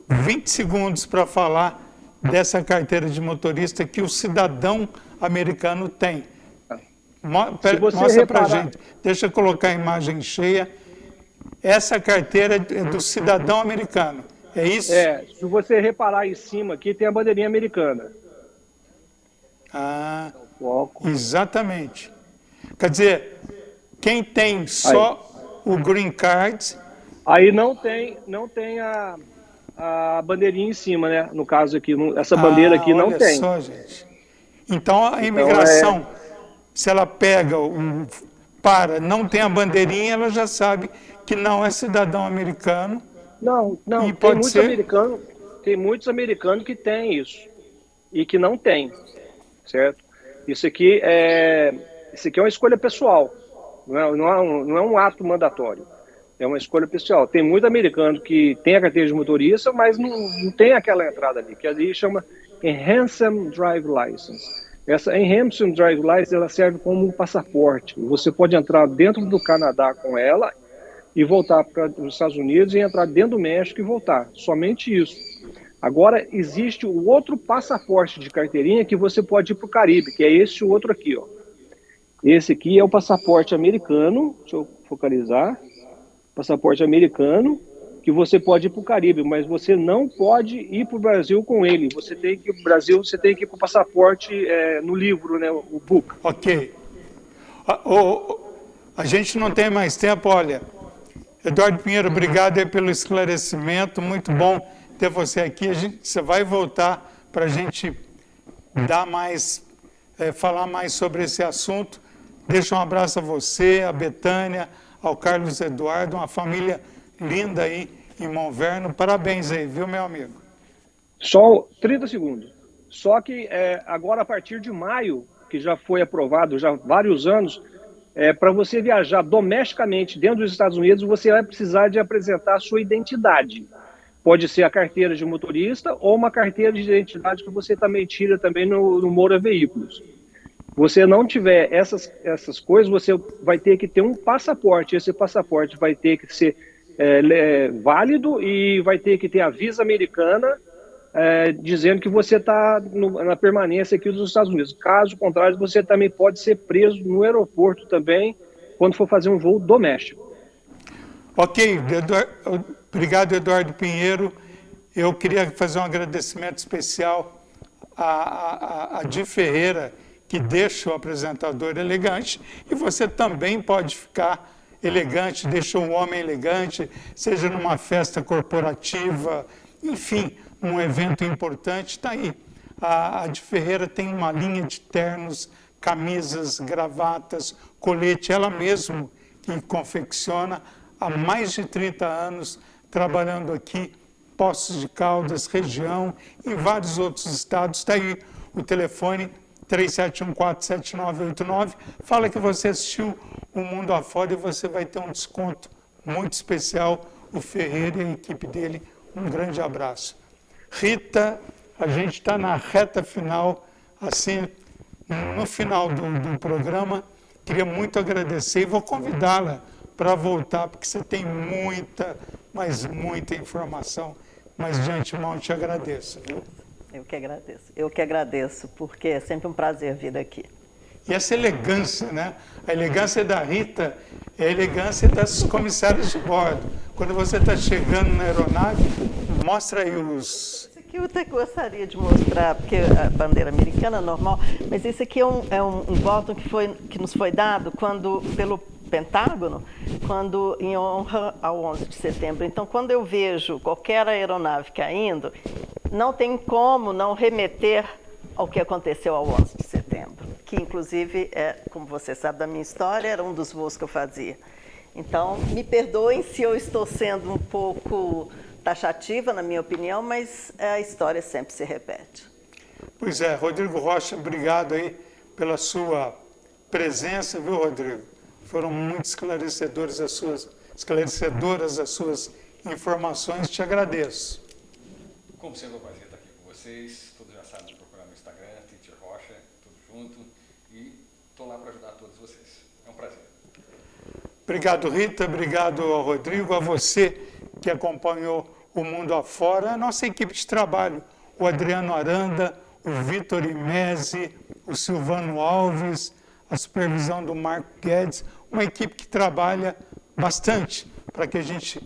20 segundos para falar dessa carteira de motorista que o cidadão americano tem. Mostra para a gente. Deixa eu colocar a imagem cheia. Essa carteira é do cidadão americano. É isso? Se você reparar em cima aqui, tem a bandeirinha americana. Ah, exatamente. Quer dizer, quem tem só o green card... Aí não tem a bandeirinha em cima, né? No caso aqui, essa bandeira aqui não tem. Olha só, gente. Então a imigração, se ela pega, não tem a bandeirinha, ela já sabe que não é cidadão americano. Não, e pode ser... tem muitos americanos que têm isso e que não tem, certo? Isso aqui é uma escolha pessoal, não é um ato mandatório. É uma escolha pessoal. Tem muito americano que tem a carteira de motorista, mas não tem aquela entrada ali, que ali chama Enhanced Drive License. Essa Enhanced Drive License, ela serve como um passaporte. Você pode entrar dentro do Canadá com ela e voltar para os Estados Unidos e entrar dentro do México e voltar. Somente isso. Agora, existe o outro passaporte de carteirinha que você pode ir para o Caribe, que é esse outro aqui, ó. Esse aqui é o passaporte americano. Deixa eu focalizar. Passaporte americano, que você pode ir para o Caribe, mas você não pode ir para o Brasil com ele. Você tem que ir com o passaporte no livro, né, o book. Ok. A gente não tem mais tempo, olha. Eduardo Pinheiro, obrigado aí pelo esclarecimento, muito bom ter você aqui. Você vai voltar para a gente dar mais, falar mais sobre esse assunto. Deixa um abraço a você, a Betânia, ao Carlos Eduardo, uma família linda aí em Monverno. Parabéns aí, viu, meu amigo? Só 30 segundos. Só que agora, a partir de maio, que já foi aprovado já há vários anos, para você viajar domesticamente dentro dos Estados Unidos, você vai precisar de apresentar a sua identidade. Pode ser a carteira de motorista ou uma carteira de identidade que você também tira também no Moura Veículos. Você não tiver essas coisas, você vai ter que ter um passaporte. Esse passaporte vai ter que ser válido e vai ter que ter a visa americana dizendo que você está na permanência aqui dos Estados Unidos. Caso contrário, você também pode ser preso no aeroporto também, quando for fazer um voo doméstico. Ok, obrigado, Eduardo Pinheiro. Eu queria fazer um agradecimento especial a Di Ferreira, que deixa o apresentador elegante, e você também pode ficar elegante, deixa um homem elegante, seja numa festa corporativa, enfim, um evento importante, está aí. A Di Ferreira tem uma linha de ternos, camisas, gravatas, colete, ela mesma que confecciona há mais de 30 anos, trabalhando aqui, Poços de Caldas, região, em vários outros estados. Está aí o telefone 3714-7989, fala que você assistiu O Mundo Afora e você vai ter um desconto muito especial. O Ferreira e a equipe dele, um grande abraço. Rita, a gente está na reta final, assim, no final do programa, queria muito agradecer e vou convidá-la para voltar, porque você tem muita, mas muita informação, mas de antemão eu te agradeço, viu? Eu que agradeço, porque é sempre um prazer vir aqui. E essa elegância, né? A elegância da Rita é a elegância das comissárias de bordo. Quando você está chegando na aeronave, mostra aí os... Isso aqui eu até gostaria de mostrar, porque a bandeira americana é normal, mas esse aqui é um voto que nos foi dado pelo Pentágono, em honra ao 11 de setembro. Então, quando eu vejo qualquer aeronave caindo, não tem como não remeter ao que aconteceu ao 11 de setembro, que inclusive, como você sabe da minha história, era um dos voos que eu fazia. Então, me perdoem se eu estou sendo um pouco taxativa, na minha opinião, mas a história sempre se repete. Pois é, Rodrigo Rocha, obrigado aí pela sua presença, viu, Rodrigo? Foram muito esclarecedoras as suas informações, te agradeço. Como sempre, é um prazer estar aqui com vocês. Todos já sabem procurar no Instagram, Teacher Rocha, tudo junto. E estou lá para ajudar todos vocês. É um prazer. Obrigado, Rita. Obrigado ao Rodrigo, a você que acompanhou o Mundo Afora, a nossa equipe de trabalho, o Adriano Aranda, o Vitor Imese, o Silvano Alves, a supervisão do Marco Guedes, uma equipe que trabalha bastante para que a gente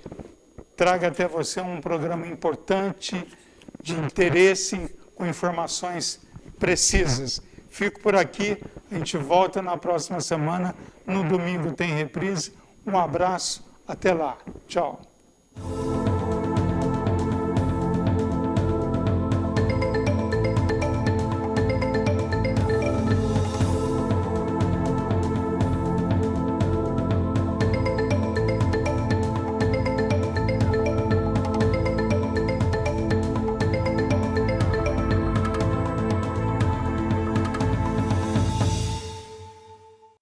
traga até você um programa importante, de interesse, com informações precisas. Fico por aqui, a gente volta na próxima semana, no domingo tem reprise. Um abraço, até lá. Tchau.